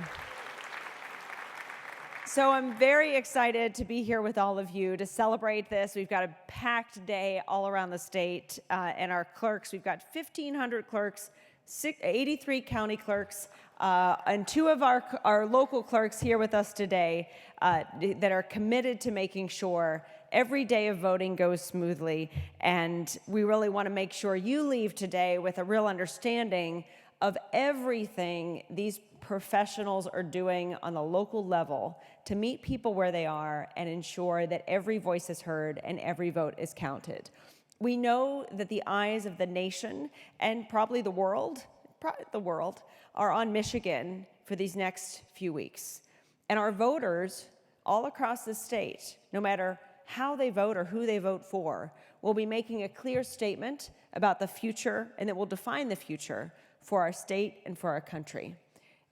So I'm very excited to be here with all of you to celebrate this. We've got a packed day all around the state, and our clerks, we've got 1,500 clerks, 83 county clerks, and 2 of our local clerks here with us today that are committed to making sure every day of voting goes smoothly. And we really want to make sure you leave today with a real understanding of everything these professionals are doing on the local level to meet people where they are and ensure that every voice is heard and every vote is counted. We know that the eyes of the nation and probably the world are on Michigan for these next few weeks. And our voters all across the state, no matter how they vote or who they vote for, will be making a clear statement about the future and that will define the future for our state and for our country.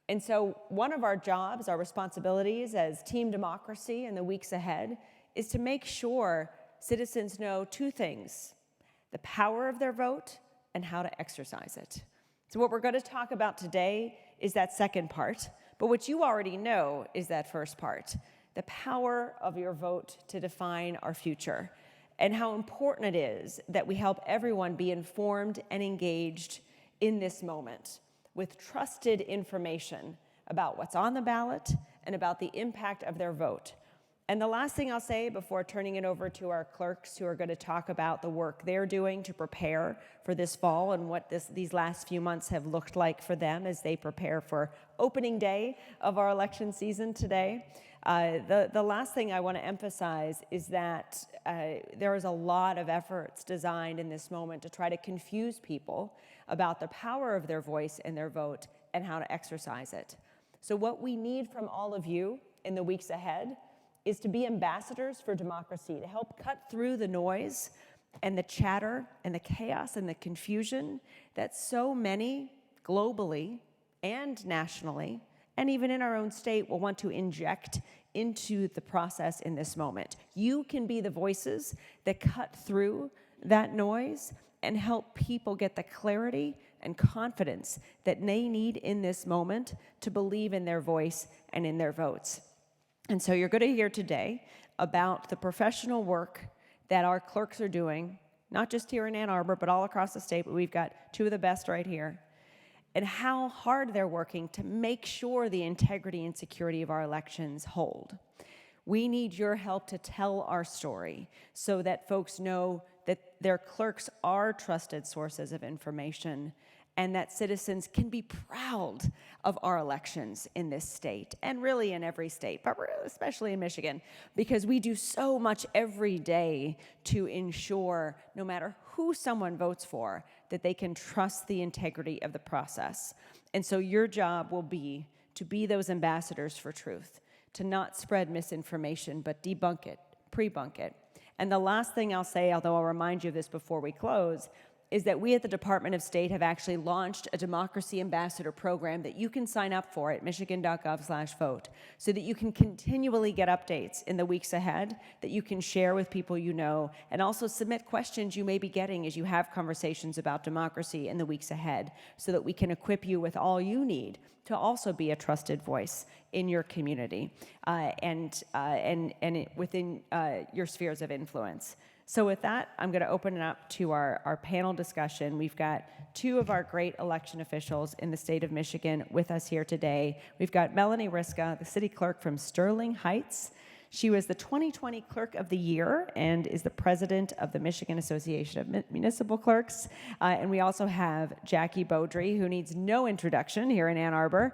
And so one of our jobs, our responsibilities as Team Democracy in the weeks ahead, is to make sure citizens know 2 things: the power of their vote and how to exercise it. So what we're going to talk about today is that second part, but what you already know is that first part: the power of your vote to define our future, and how important it is that we help everyone be informed and engaged in this moment with trusted information about what's on the ballot and about the impact of their vote. And the last thing I'll say before turning it over to our clerks who are going to talk about the work they're doing to prepare for this fall and what these last few months have looked like for them as they prepare for opening day of our election season today. The last thing I want to emphasize is that there is a lot of efforts designed in this moment to try to confuse people about the power of their voice and their vote and how to exercise it. So what we need from all of you in the weeks ahead is to be ambassadors for democracy, to help cut through the noise and the chatter and the chaos and the confusion that so many globally and nationally, and even in our own state, will want to inject into the process in this moment. You can be the voices that cut through that noise and help people get the clarity and confidence that they need in this moment to believe in their voice and in their votes. And so you're going to hear today about the professional work that our clerks are doing, not just here in Ann Arbor, but all across the state, but we've got 2 of the best right here, and how hard they're working to make sure the integrity and security of our elections hold. We need your help to tell our story so that folks know that their clerks are trusted sources of information and that citizens can be proud of our elections in this state, and really in every state, but especially in Michigan, because we do so much every day to ensure, no matter who someone votes for, that they can trust the integrity of the process. And so your job will be to be those ambassadors for truth, to not spread misinformation, but debunk it, pre-bunk it. And the last thing I'll say, although I'll remind you of this before we close, is that we at the Department of State have actually launched a Democracy Ambassador program that you can sign up for at michigan.gov/vote, so that you can continually get updates in the weeks ahead that you can share with people you know, and also submit questions you may be getting as you have conversations about democracy in the weeks ahead, so that we can equip you with all you need to also be a trusted voice in your community within your spheres of influence. So with that, I'm going to open it up to our panel discussion. We've got two of our great election officials in the state of Michigan with us here today. We've got Melanie Riska, the city clerk from Sterling Heights. She was the 2020 Clerk of the Year and is the president of the Michigan Association of Municipal Clerks. And we also have Jackie Beaudry, who needs no introduction here in Ann Arbor.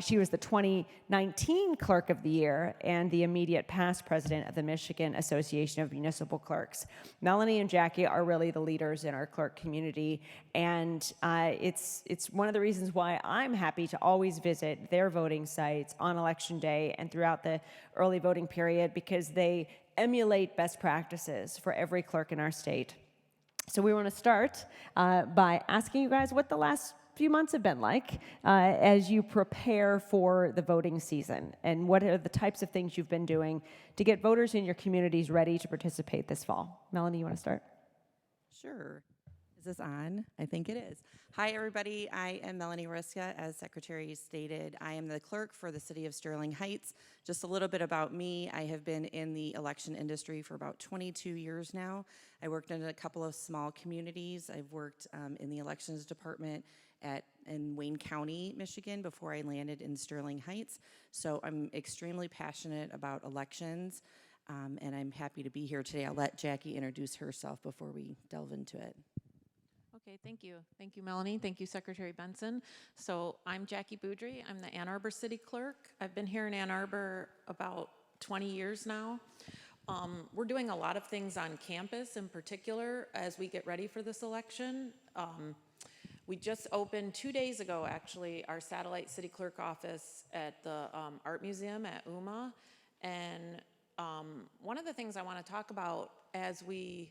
She was the 2019 Clerk of the Year and the immediate past president of the Michigan Association of Municipal Clerks. Melanie and Jackie are really the leaders in our clerk community, and it's one of the reasons why I'm happy to always visit their voting sites on Election Day and throughout the early voting period, because they emulate best practices for every clerk in our state. So we want to start by asking you guys what the last few months have been like as you prepare for the voting season, and what are the types of things you've been doing to get voters in your communities ready to participate this fall. Melanie, you want to start? Sure. Is this on? I think it is. Hi, everybody. I am Melanie Riska. As Secretary stated, I am the clerk for the city of Sterling Heights. Just a little bit about me. I have been in the election industry for about 22 years now. I worked in a couple of small communities. I've worked in the elections department in Wayne County, Michigan, before I landed in Sterling Heights. So I'm extremely passionate about elections, and I'm happy to be here today. I'll let Jackie introduce herself before we delve into it. Okay, thank you. Thank you, Melanie. Thank you, Secretary Benson. So I'm Jackie Beaudry. I'm the Ann Arbor City Clerk. I've been here in Ann Arbor about 20 years now. We're doing a lot of things on campus in particular as we get ready for this election. We just opened 2 days ago, actually, our satellite city clerk office at the Art Museum at UMA. And one of the things I want to talk about as we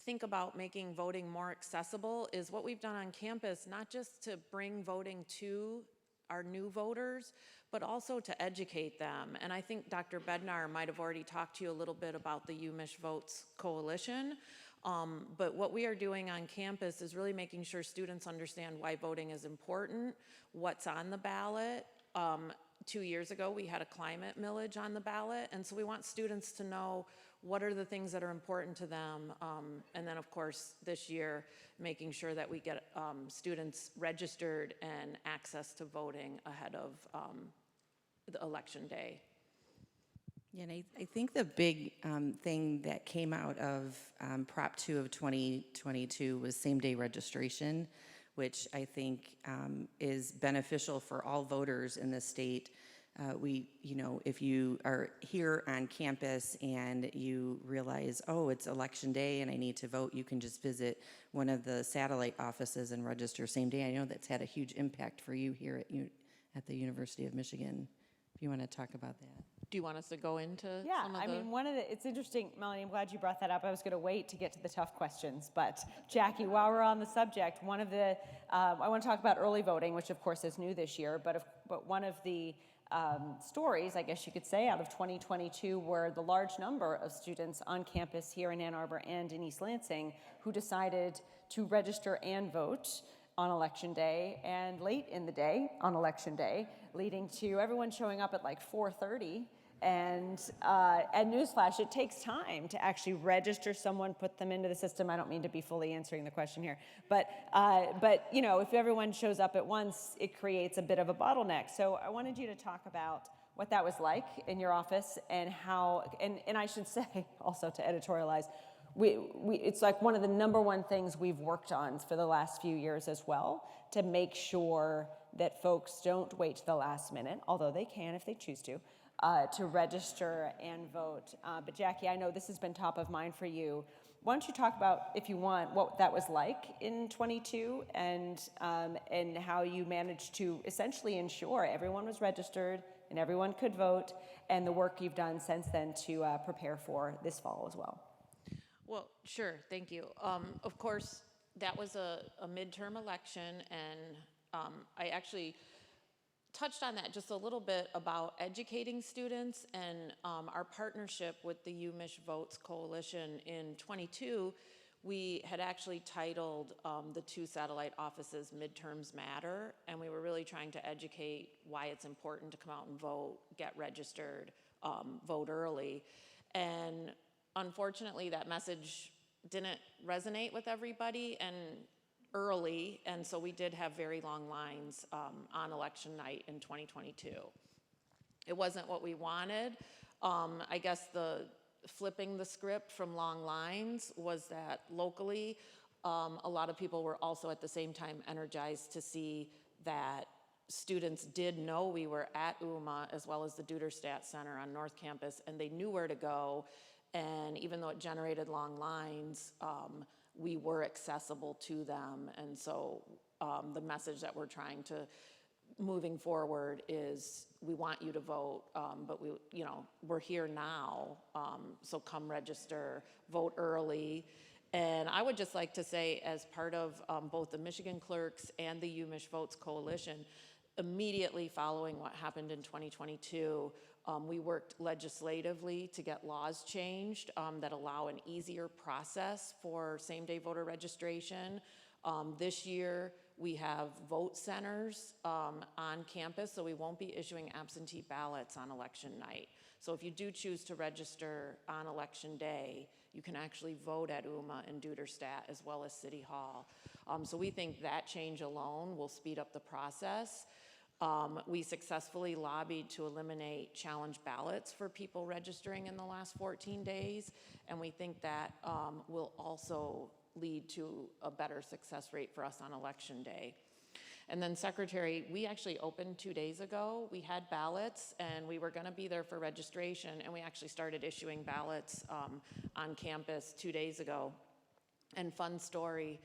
think about making voting more accessible is what we've done on campus, not just to bring voting to our new voters, but also to educate them. And I think Dr. Bednar might have already talked to you a little bit about the UMich Votes Coalition. But what we are doing on campus is really making sure students understand why voting is important, what's on the ballot. 2 years ago, we had a climate millage on the ballot, and so we want students to know what are the things that are important to them. And then, of course, this year, making sure that we get students registered and access to voting ahead of the election day. Yeah, and I think the big thing that came out of Prop 2 of 2022 was same-day registration, which I think is beneficial for all voters in the state. If you are here on campus and you realize, oh, it's election day and I need to vote, you can just visit one of the satellite offices and register same day. I know that's had a huge impact for you here at the University of Michigan. If you want to talk about that. Do you want us to go into some of I the... mean, it's interesting, Melanie, I'm glad you brought that up. I was going to wait to get to the tough questions, but Jackie, while we're on the subject, one of the, I want to talk about early voting, which of course is new this year, but one of the stories, I guess you could say, out of 2022 were the large number of students on campus here in Ann Arbor and in East Lansing who decided to register and vote on Election Day, and late in the day on Election Day, leading to everyone showing up at like 4:30. And newsflash, it takes time to actually register someone, put them into the system. I don't mean to be fully answering the question here, but if everyone shows up at once, it creates a bit of a bottleneck. So I wanted you to talk about what that was like in your office and how, and I should say also to editorialize, it's like one of the number one things we've worked on for the last few years as well, to make sure that folks don't wait to the last minute, although they can if they choose to register and vote. But Jackie, I know this has been top of mind for you. Why don't you talk about, if you want, what that was like in 22 and how you managed to essentially ensure everyone was registered and everyone could vote, and the work you've done since then to prepare for this fall as well. Well, sure, thank you. Of course, that was a midterm election, and I actually touched on that just a little bit about educating students and our partnership with the UMich Votes Coalition in 22. We had actually titled the 2 satellite offices Midterms Matter, and we were really trying to educate why it's important to come out and vote, get registered, vote early. And unfortunately, that message didn't resonate with everybody and early, and so we did have very long lines on election night in 2022. It wasn't what we wanted. I guess flipping the script from long lines was that locally, a lot of people were also at the same time energized to see that students did know we were at UMA as well as the Duderstadt Center on North Campus, and they knew where to go. And even though it generated long lines, we were accessible to them. And so the message that we're trying to moving forward is we want you to vote, but we're here now, so come register, vote early. And I would just like to say, as part of both the Michigan Clerks and the UMich Votes Coalition, immediately following what happened in 2022, we worked legislatively to get laws changed that allow an easier process for same-day voter registration. This year, we have vote centers on campus, so we won't be issuing absentee ballots on election night. So if you do choose to register on election day, you can actually vote at UMA and Duderstadt as well as City Hall. So we think that change alone will speed up the process. We successfully lobbied to eliminate challenge ballots for people registering in the last 14 days, and we think that will also lead to a better success rate for us on election day. And then Secretary, we actually opened 2 days ago. We had ballots and we were gonna be there for registration, and we actually started issuing ballots on campus 2 days ago. And fun story,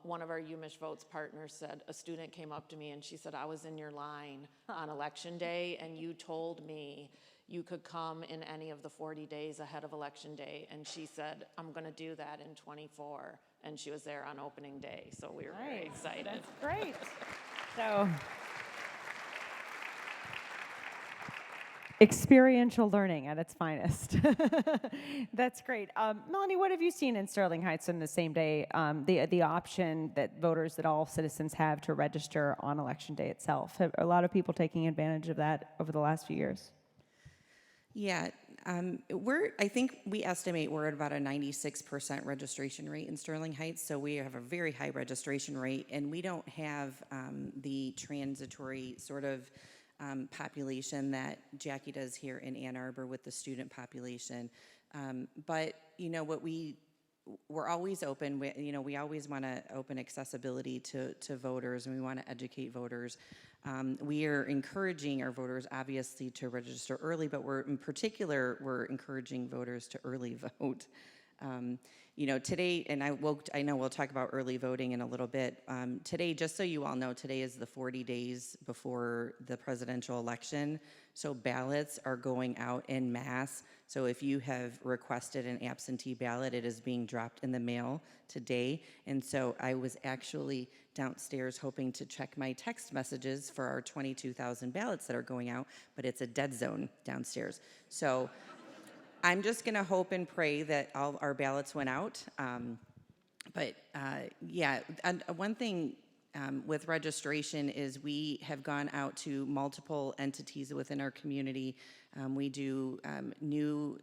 one of our UMich Votes partners said, a student came up to me and she said, I was in your line on election day and you told me you could come in any of the 40 days ahead of election day. And she said, I'm gonna do that in 24. And she was there on opening day. So we were very excited. That's great. So, experiential learning at its finest. That's great. Melanie, what have you seen in Sterling Heights on the same day, the option that voters, that all citizens have to register on election day itself? Have a lot of people taking advantage of that over the last few years? Yeah, I think we estimate we're at about a 96% registration rate in Sterling Heights, so we have a very high registration rate, and we don't have the transitory sort of population that Jackie does here in Ann Arbor with the student population. But you know what, we're always open. We always want to open accessibility to voters, and we want to educate voters. We are encouraging our voters, obviously, to register early, but we're encouraging voters to early vote. Today, and I know we'll talk about early voting in a little bit. Today, just so you all know, today is the 40 days before the presidential election. So ballots are going out en masse. So if you have requested an absentee ballot, it is being dropped in the mail today. And so I was actually downstairs hoping to check my text messages for our 22,000 ballots that are going out, but it's a dead zone downstairs. So I'm just gonna hope and pray that all our ballots went out. Yeah, and one thing with registration is we have gone out to multiple entities within our community. We do new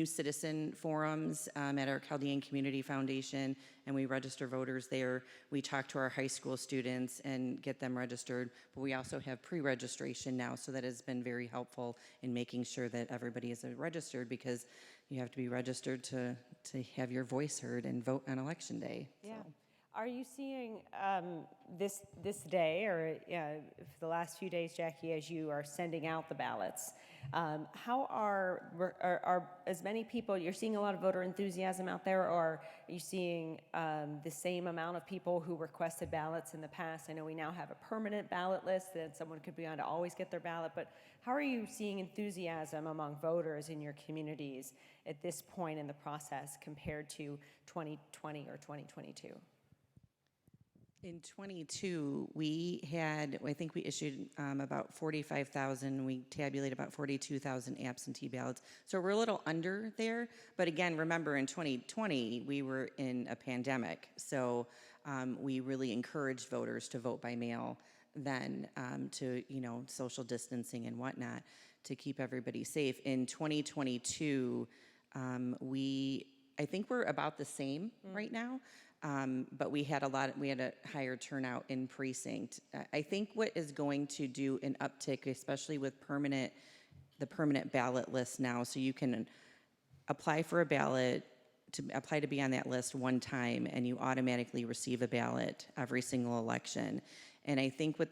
citizen forums at our Chaldean Community Foundation, and we register voters there. We talk to our high school students and get them registered, but we also have pre-registration now, so that has been very helpful in making sure that everybody is registered, because you have to be registered to have your voice heard and vote on election day. Yeah. So. Are you seeing this day, or for the last few days, Jackie, as you are sending out the ballots, how are as many people, you're seeing a lot of voter enthusiasm out there, or are you seeing the same amount of people who requested ballots in the past? I know we now have a permanent ballot list that someone could be on to always get their ballot, but how are you seeing enthusiasm among voters in your communities at this point in the process compared to 2020 or 2022? In 22, I think we issued about 45,000. We tabulated about 42,000 absentee ballots. So we're a little under there. But again, remember in 2020, we were in a pandemic. So we really encouraged voters to vote by mail then to, social distancing and whatnot to keep everybody safe. In 2022, I think we're about the same right now. But we had a higher turnout in precinct. I think what is going to do an uptick, especially with the permanent ballot list now, so you can apply for a ballot, apply to be on that list one time, and you automatically receive a ballot every single election. And I think what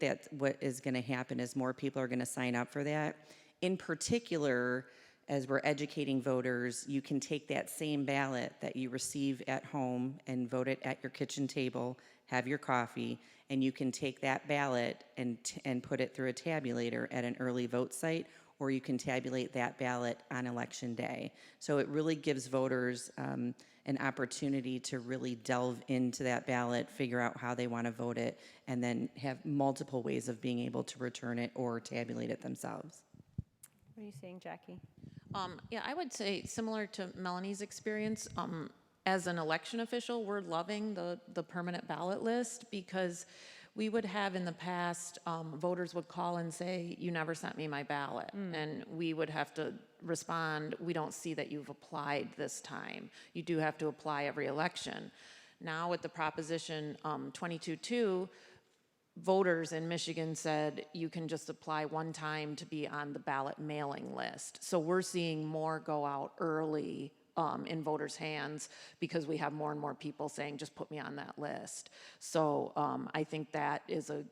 is going to happen is more people are going to sign up for that. In particular, as we're educating voters, you can take that same ballot that you receive at home and vote it at your kitchen table, have your coffee, and you can take that ballot and put it through a tabulator at an early vote site, or you can tabulate that ballot on election day. So it really gives voters an opportunity to really delve into that ballot, figure out how they want to vote it, and then have multiple ways of being able to return it or tabulate it themselves. What are you saying, Jackie? Yeah, I would say similar to Melanie's experience, as an election official, we're loving the permanent ballot list because we would have in the past, voters would call and say, you never sent me my ballot. And we would have to respond, we don't see that you've applied this time. You do have to apply every election. Now with the Proposition 22.2, voters in Michigan said you can just apply one time to be on the ballot mailing list. So we're seeing more go out early in voters' hands because we have more and more people saying, just put me on that list. So I think that is a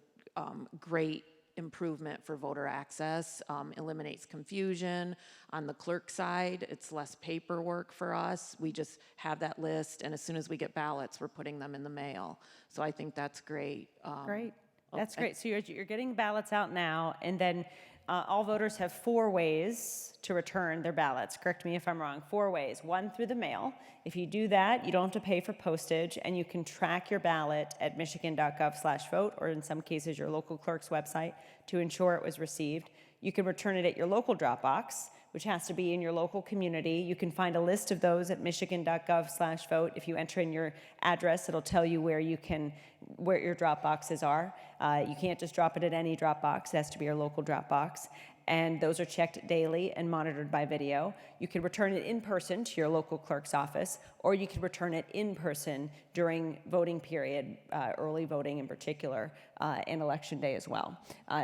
great improvement for voter access, eliminates confusion. On the clerk side, it's less paperwork for us. We just have that list, and as soon as we get ballots, we're putting them in the mail. So I think that's great. Great. That's great. So you're getting ballots out now, and then all voters have 4 ways to return their ballots. Correct me if I'm wrong. 4 ways. 1, through the mail. If you do that, you don't have to pay for postage, and you can track your ballot at michigan.gov/vote, or in some cases your local clerk's website, to ensure it was received. You can return it at your local drop box, which has to be in your local community. You can find a list of those at michigan.gov/vote. If you enter in your address, it'll tell you where your drop boxes are. You can't just drop it at any drop box. It has to be your local drop box. And those are checked daily and monitored by video. You can return it in person to your local clerk's office, or you can return it in person during voting period, early voting in particular, and election day as well.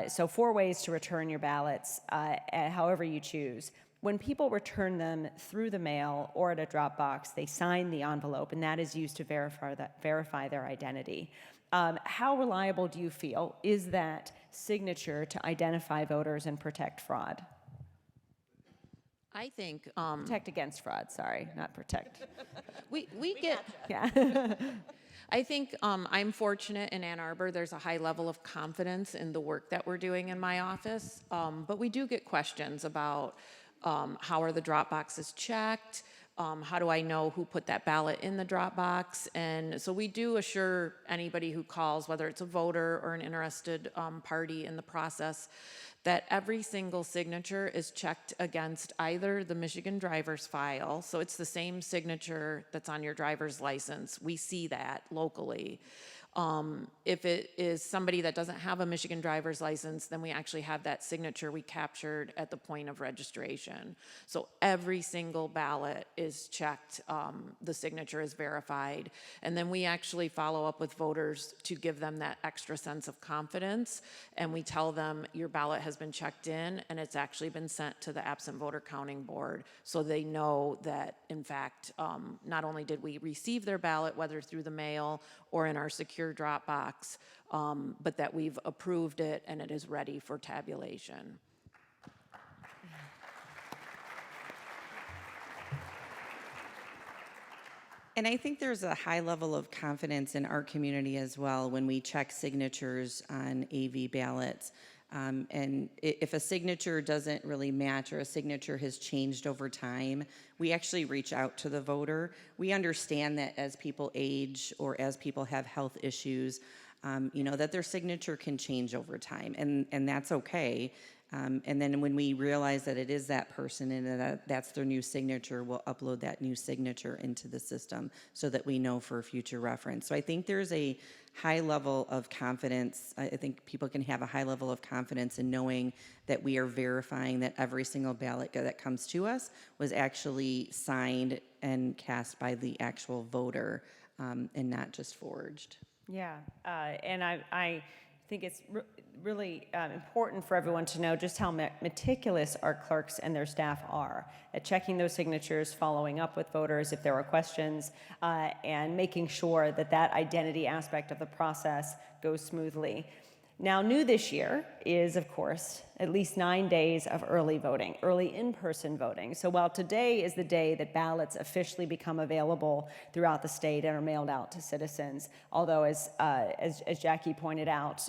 So 4 ways to return your ballots, however you choose. When people return them through the mail or at a drop box, they sign the envelope, and that is used to verify their identity. How reliable do you feel is that signature to identify voters and protect fraud? I think Protect against fraud, sorry, not protect. we get. Yeah. I think I'm fortunate in Ann Arbor. There's a high level of confidence in the work that we're doing in my office, but we do get questions about how are the drop boxes checked. How do I know who put that ballot in the drop box? And so we do assure anybody who calls, whether it's a voter or an interested party in the process, that every single signature is checked against either the Michigan driver's file, so it's the same signature that's on your driver's license. We see that locally. If it is somebody that doesn't have a Michigan driver's license, then we actually have that signature we captured at the point of registration. So every single ballot is checked, the signature is verified, and then we actually follow up with voters to give them that extra sense of confidence, and we tell them your ballot has has been checked in, and it's actually been sent to the absent voter counting board, so they know that, in fact, not only did we receive their ballot, whether through the mail or in our secure drop box, but that we've approved it and it is ready for tabulation. And I think there's a high level of confidence in our community as well when we check signatures on AV ballots. And if a signature doesn't really match or a signature has changed over time, we actually reach out to the voter. We understand that as people age or as people have health issues, that their signature can change over time, and that's okay. And then when we realize that it is that person and that's their new signature, we'll upload that new signature into the system so that we know for future reference. So I think there's a high level of confidence. I think people can have a high level of confidence in knowing that we are verifying that every single ballot that comes to us was actually signed and cast by the actual voter and not just forged. Yeah, and I think it's really important for everyone to know just how meticulous our clerks and their staff are at checking those signatures, following up with voters if there are questions, and making sure that that identity aspect of the process goes smoothly. Now, new this year is, of course, at least 9 days of early voting, early in-person voting. So while today is the day that ballots officially become available throughout the state and are mailed out to citizens, although as Jackie pointed out,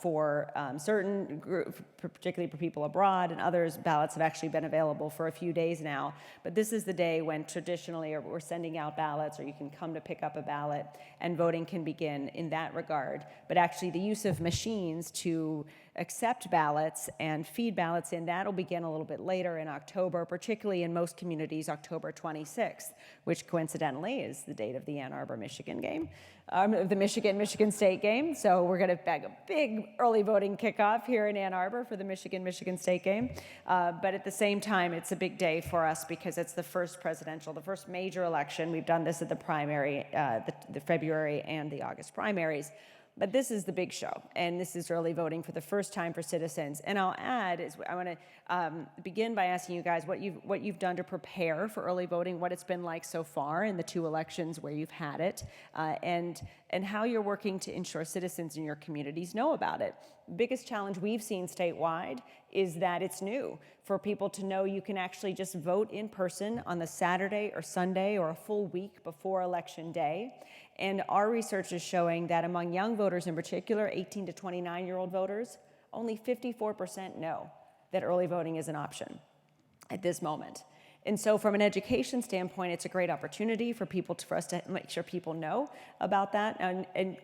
for certain groups, particularly for people abroad and others, ballots have actually been available for a few days now. But this is the day when traditionally we're sending out ballots, or you can come to pick up a ballot, and voting can begin in that regard. But actually the use of machines to accept ballots and feed ballots in, that'll begin a little bit later in October, particularly in most communities, October 26th, which coincidentally is the date of the Ann Arbor, Michigan game, the Michigan State game. So we're gonna bag a big early voting kickoff here in Ann Arbor for the Michigan State game. But at the same time, it's a big day for us because it's the first presidential, the first major election. We've done this at the primary, the February and the August primaries. But this is the big show, and this is early voting for the first time for citizens. And I'll add is I want to begin by asking you guys what you've done to prepare for early voting, what it's been like so far in the 2 elections where you've had it, and how you're working to ensure citizens in your communities know about it. The biggest challenge we've seen statewide is that it's new for people to know you can actually just vote in person on the Saturday or Sunday or a full week before Election Day. And our research is showing that among young voters in particular, 18 to 29-year-old voters, only 54% know that early voting is an option at this moment. And so from an education standpoint, it's a great opportunity for for us to make sure people know about that. And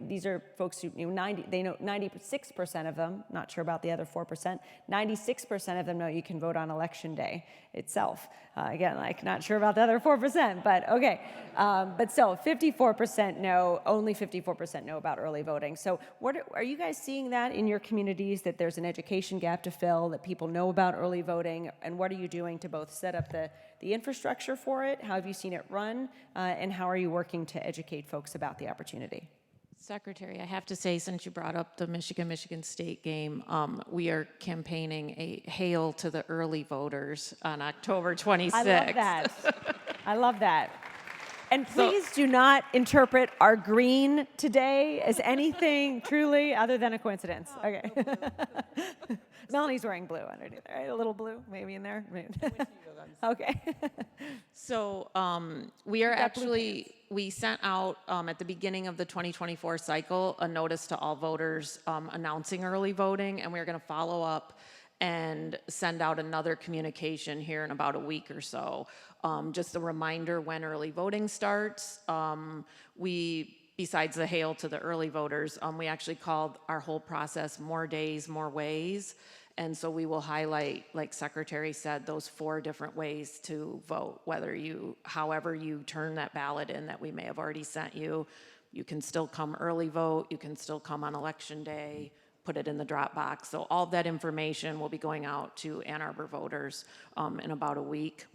these are folks who, they know 96% of them, not sure about the other 4%, 96% of them know you can vote on Election Day itself. Again, not sure about the other 4%, but okay. But still, 54% know, only 54% know about early voting. So are you guys seeing that in your communities, that there's an education gap to fill, that people know about early voting? And what are you doing to both set up the infrastructure for it? How have you seen it run? And how are you working to educate folks about the opportunity? Secretary, I have to say, since you brought up the Michigan State game, we are campaigning a hail to the early voters on October 26th. I love that. I love that. And please do not interpret our green today as anything truly other than a coincidence. Okay. Melanie's wearing blue underneath, right? A little blue maybe in there. Okay. So we sent out at the beginning of the 2024 cycle a notice to all voters announcing early voting, and we're going to follow up and send out another communication here in about a week or so. Just a reminder when early voting starts. Besides the hail to the early voters, we actually called our whole process More Days, More Ways. And so we will highlight, like Secretary said, those 4 different ways to vote, however you turn that ballot in that we may have already sent you. You can still come early vote, you can still come on Election Day, put it in the drop box. So all of that information will be going out to Ann Arbor voters in about a week.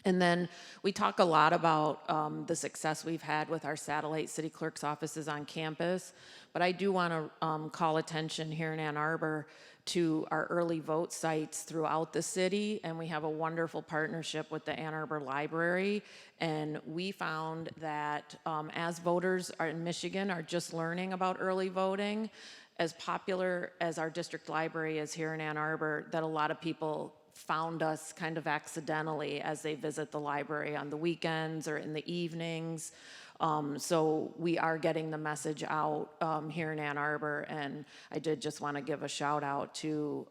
And then we talk a lot about the success we've had with our satellite city clerk's offices on campus, but I do want to call attention here in Ann Arbor to our early vote sites throughout the city, and we have a wonderful partnership with the Ann Arbor Library. And we found that as voters in Michigan are just learning about early voting, as popular as our district library is here in Ann Arbor, that a lot of people found us kind of accidentally as they visit the library on the weekends or in the evenings. So we are getting the message out here in Ann Arbor, and I did just want to give a shout out to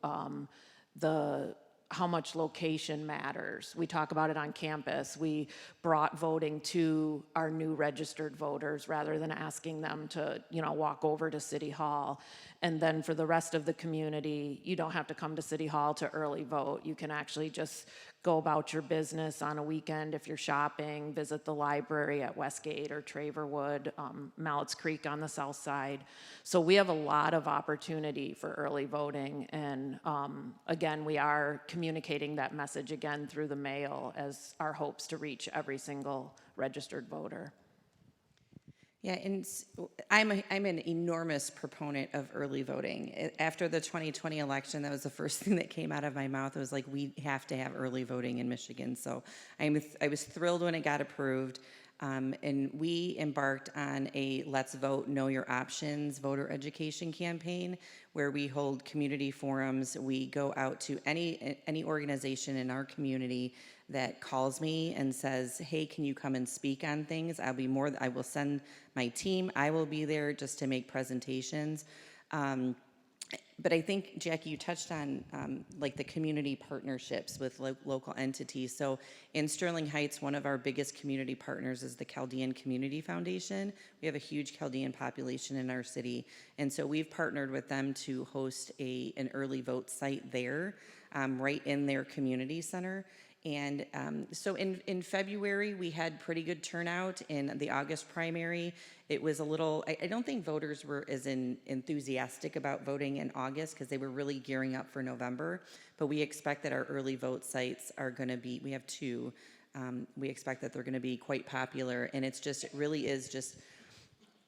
how much location matters. We talk about it on campus. We brought voting to our new registered voters rather than asking them to, walk over to City Hall. And then for the rest of the community, you don't have to come to City Hall to early vote. You can actually just go about your business on a weekend if you're shopping, visit the library at Westgate or Traverwood, Mallett's Creek on the south side. So we have a lot of opportunity for early voting. And again, we are communicating that message again through the mail as our hopes to reach every single registered voter. Yeah, and I'm an enormous proponent of early voting. After the 2020 election, that was the first thing that came out of my mouth. It was like, we have to have early voting in Michigan. So I was thrilled when it got approved. And we embarked on a Let's Vote, Know Your Options voter education campaign where we hold community forums. We go out to any organization in our community that calls me and says, hey, can you come and speak on things? I will send my team. I will be there just to make presentations. But I think, Jackie, you touched on like the community partnerships with local entities. So in Sterling Heights, one of our biggest community partners is the Chaldean Community Foundation. We have a huge Chaldean population in our city. And so we've partnered with them to host an early vote site there, right in their community center. And so in February, we had pretty good turnout. In the August primary, it was a little, I don't think voters were as enthusiastic about voting in August because they were really gearing up for November. But we expect that our early vote sites are going to be, we have two, we expect that they're going to be quite popular. And it really is just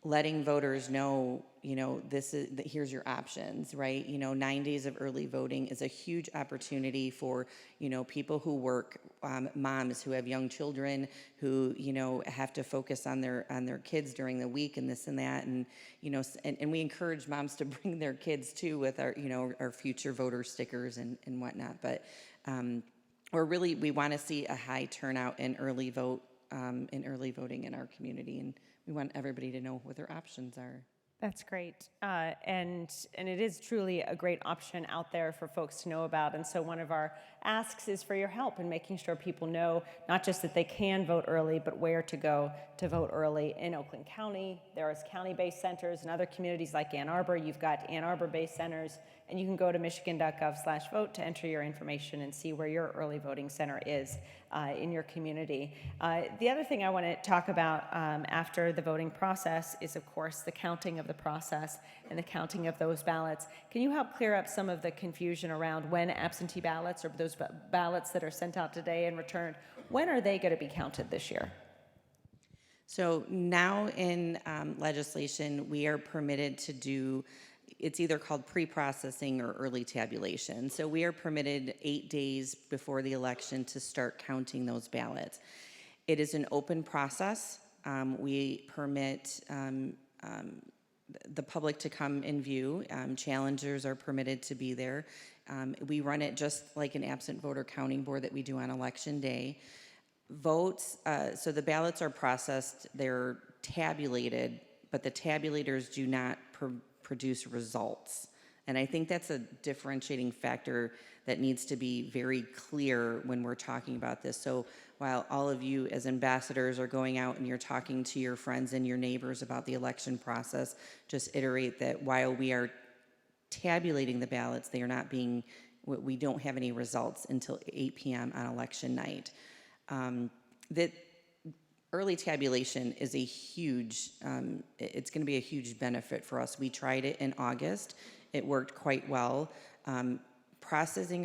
letting voters know, here's your options, right? 9 days of early voting is a huge opportunity for, people who work, moms who have young children who, have to focus on their kids during the week and this and that. And, and we encourage moms to bring their kids too with our, our future voter stickers and whatnot. But we want to see a high turnout in early voting in our community. And we want everybody to know what their options are. That's great. And it is truly a great option out there for folks to know about. And so one of our asks is for your help in making sure people know not just that they can vote early, but where to go to vote early in Oakland County. There is county-based centers in other communities like Ann Arbor. You've got Ann Arbor-based centers, and you can go to michigan.gov/vote to enter your information and see where your early voting center is in your community. The other thing I want to talk about after the voting process is, of course, the counting of the process and the counting of those ballots. Can you help clear up some of the confusion around when absentee ballots or those ballots that are sent out today and returned, when are they going to be counted this year? So now in legislation, we are permitted to do, it's either called pre-processing or early tabulation. So we are permitted 8 days before the election to start counting those ballots. It is an open process. We permit the public to come and view. Challengers are permitted to be there. We run it just like an absent voter counting board that we do on election day. Votes, so the ballots are processed, they're tabulated, but the tabulators do not produce results. And I think that's a differentiating factor that needs to be very clear when we're talking about this. So while all of you as ambassadors are going out and you're talking to your friends and your neighbors about the election process, just iterate that while we are tabulating the ballots, they are not being, we don't have any results until 8 p.m. on election night. That early tabulation is a huge, it's going to be a huge benefit for us. We tried it in August. It worked quite well. Processing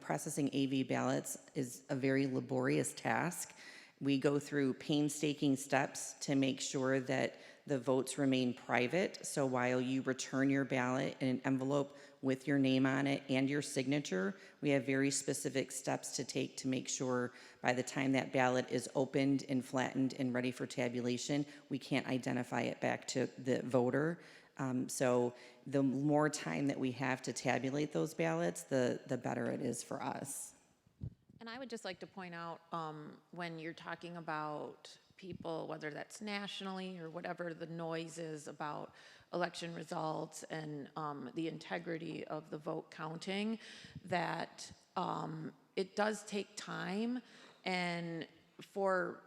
processing AV ballots is a very laborious task. We go through painstaking steps to make sure that the votes remain private. So while you return your ballot in an envelope with your name on it and your signature. We have very specific steps to take to make sure by the time that ballot is opened and flattened and ready for tabulation, we can't identify it back to the voter. So the more time that we have to tabulate those ballots, the better it is for us. And I would just like to point out, when you're talking about people, whether that's nationally or whatever the noise is about election results and the integrity of the vote counting, that it does take time, and for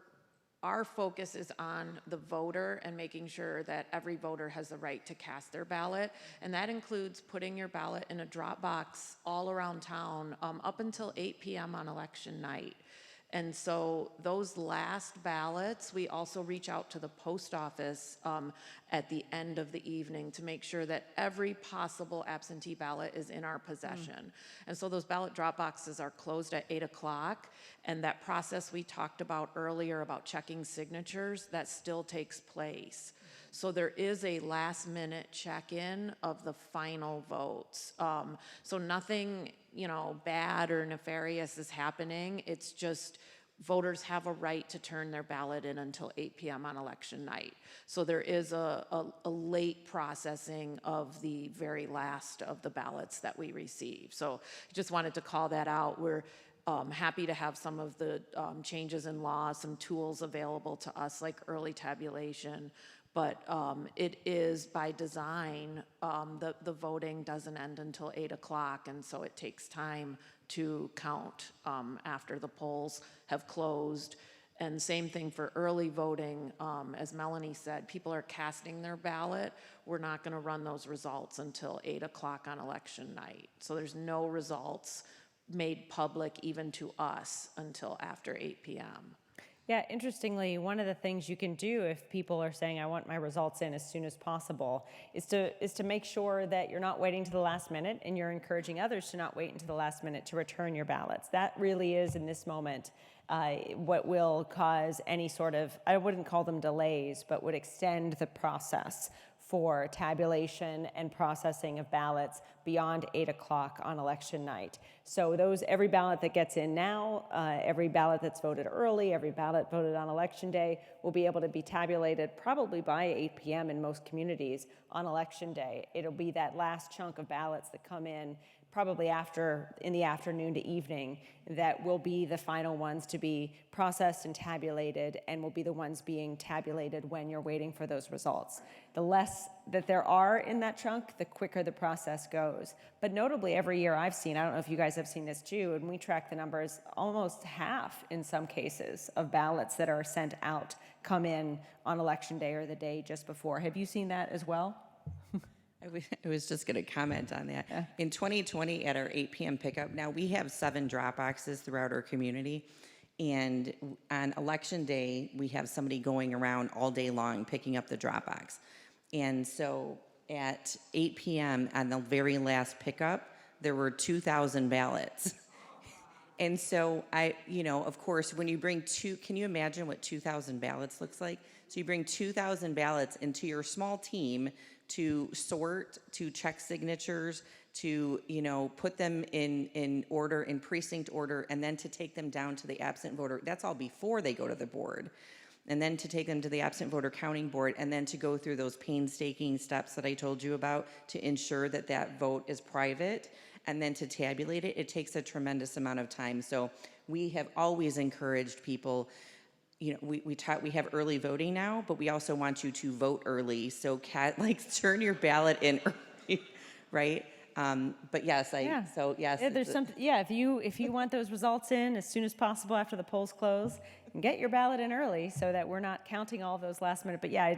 our focus is on the voter and making sure that every voter has the right to cast their ballot. And that includes putting your ballot in a drop box all around town up until 8 p.m. on election night. And so those last ballots, we also reach out to the post office at the end of the evening to make sure that every possible absentee ballot is in our possession. And so those ballot drop boxes are closed at 8 o'clock, and that process we talked about earlier about checking signatures, that still takes place. So there is a last minute check-in of the final votes. So nothing, bad or nefarious is happening. It's just voters have a right to turn their ballot in until 8 p.m. on election night. So there is a late processing of the very last of the ballots that we receive. So I just wanted to call that out. We're happy to have some of the changes in law, some tools available to us like early tabulation, but it is by design, the voting doesn't end until 8 o'clock, and so it takes time to count after the polls have closed. And same thing for early voting. As Melanie said, people are casting their ballot. We're not going to run those results until 8 o'clock on election night. So there's no results made public even to us until after 8 p.m. Yeah, interestingly, one of the things you can do if people are saying, I want my results in as soon as possible, is to make sure that you're not waiting to the last minute, and you're encouraging others to not wait until the last minute to return your ballots. That really is, in this moment, what will cause any sort of, I wouldn't call them delays, but would extend the process for tabulation and processing of ballots beyond 8 o'clock on election night. So every ballot that gets in now, every ballot that's voted early, every ballot voted on election day will be able to be tabulated probably by 8 p.m. in most communities on election day. It'll be that last chunk of ballots that come in probably in the afternoon to evening that will be the final ones to be processed and tabulated, and will be the ones being tabulated when you're waiting for those results. The less that there are in that chunk, the quicker the process goes. But notably, every year I've seen, I don't know if you guys have seen this too, and we track the numbers, almost half in some cases of ballots that are sent out come in on election day or the day just before. Have you seen that as well? I was just going to comment on that. Yeah. In 2020, at our 8 p.m. pickup, now we have 7 drop boxes throughout our community. And on election day, we have somebody going around all day long picking up the drop box. And so at 8 p.m. on the very last pickup, there were 2,000 ballots. And so of course, when you bring can you imagine what 2,000 ballots looks like? So you bring 2,000 ballots into your small team to sort, to check signatures, to put them in order, in precinct order, and then to take them down to the absent voter. That's all before they go to the board. And then to take them to the absent voter counting board, and then to go through those painstaking steps that I told you about to ensure that that vote is private, and then to tabulate it. It takes a tremendous amount of time. So we have always encouraged people, we have early voting now, but we also want you to vote early. So turn your ballot in early, right? But yes, yes. Yeah, there's something. Yeah, if you want those results in as soon as possible after the polls close, get your ballot in early so that we're not counting all those last minute. But yeah,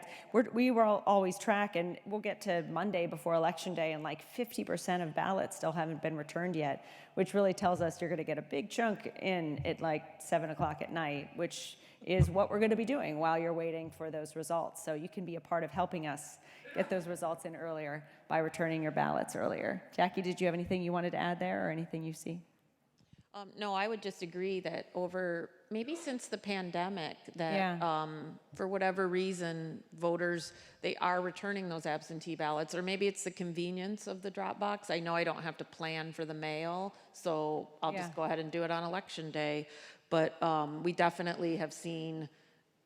we will always track, and we'll get to Monday before election day, and 50% of ballots still haven't been returned yet, which really tells us you're going to get a big chunk in at 7 o'clock at night, which is what we're going to be doing while you're waiting for those results. So you can be a part of helping us get those results in earlier by returning your ballots earlier. Jackie, did you have anything you wanted to add there, or anything you see? No, I would just agree that maybe since the pandemic, that Yeah. for whatever reason, voters, they are returning those absentee ballots, or maybe it's the convenience of the drop box. I know I don't have to plan for the mail, so I'll just Yeah. go ahead and do it on election day. But we definitely have seen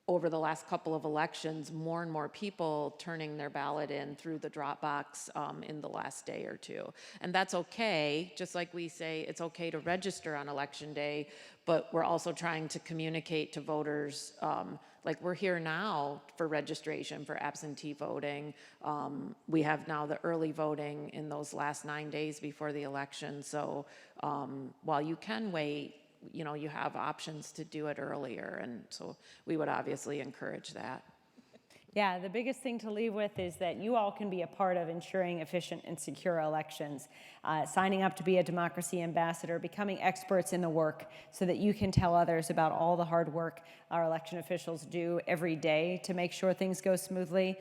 over the last couple of elections, more and more people turning their ballot in through the drop box in the last day or two. And that's okay, just like we say it's okay to register on election day, but we're also trying to communicate to voters, like we're here now for registration for absentee voting. We have now the early voting in those last 9 days before the election. So while you can wait, you have options to do it earlier, and so we would obviously encourage that. Yeah, the biggest thing to leave with is that you all can be a part of ensuring efficient and secure elections. Signing up to be a democracy ambassador, becoming experts in the work so that you can tell others about all the hard work our election officials do every day to make sure things go smoothly,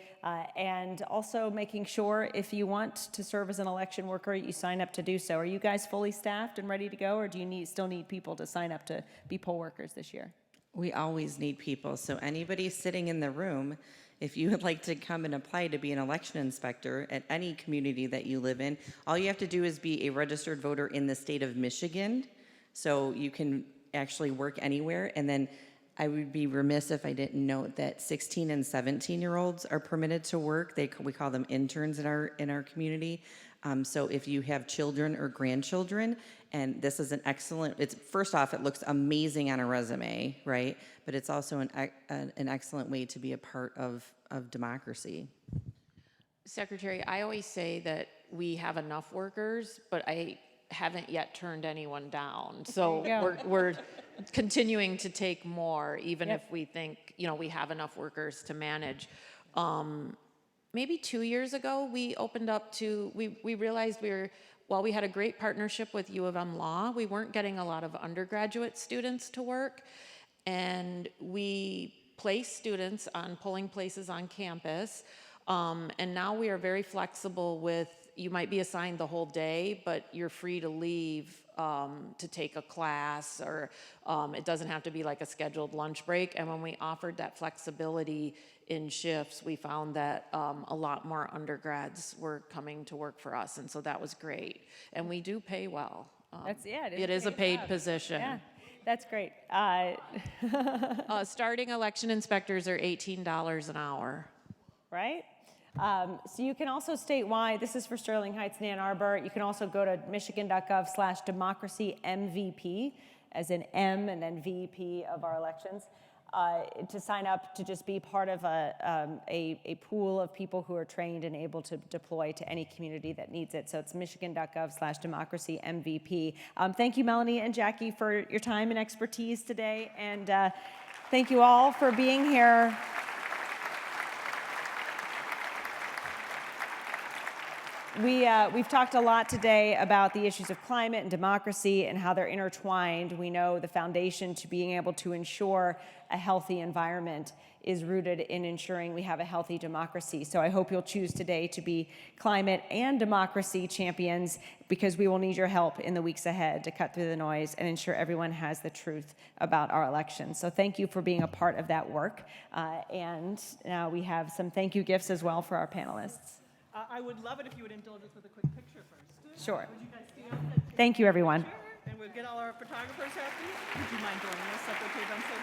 and also making sure if you want to serve as an election worker, you sign up to do so. Are you guys fully staffed and ready to go, or do you still need people to sign up to be poll workers this year? We always need people, so anybody sitting in the room, if you would like to come and apply to be an election inspector at any community that you live in, all you have to do is be a registered voter in the state of Michigan, so you can actually work anywhere. And then I would be remiss if I didn't note that 16 and 17-year-olds are permitted to work. We call them interns in our community. So if you have children or grandchildren, and this is an excellent, first off, it looks amazing on a resume, right? But it's also an excellent way to be a part of democracy. Secretary, I always say that we have enough workers, but I haven't yet turned anyone down. So we're continuing to take more, even if we think, we have enough workers to manage. Maybe 2 years ago, we opened up to, we realized while we had a great partnership with U of M Law, we weren't getting a lot of undergraduate students to work. And we placed students on polling places on campus. And now we are very flexible with, you might be assigned the whole day, but you're free to leave to take a class, or it doesn't have to be like a scheduled lunch break. And when we offered that flexibility in shifts, we found that a lot more undergrads were coming to work for us, and so that was great. And we do pay well. It is a paid position. Yeah, that's great. Starting election inspectors are $18 an hour. Right? So you can also state why. This is for Sterling Heights and Ann Arbor. You can also go to michigan.gov/democracy-MVP, as in M and then VP of our elections, to sign up to just be part of a pool of people who are trained and able to deploy to any community that needs it. So it's michigan.gov/democracy-MVP. Thank you, Melanie and Jackie, for your time and expertise today. And thank you all for being here. We've talked a lot today about the issues of climate and democracy and how they're intertwined. We know the foundation to being able to ensure a healthy environment is rooted in ensuring we have a healthy democracy. So I hope you'll choose today to be climate and democracy champions, because we will need your help in the weeks ahead to cut through the noise and ensure everyone has the truth about our elections. So thank you for being a part of that work. And now we have some thank you gifts as well for our panelists. I would love it if you would indulge us with a quick picture first. Sure. Would you guys stand? Thank you, everyone. And we'll get all our photographers happy. Would you mind joining us, Secretary Benson?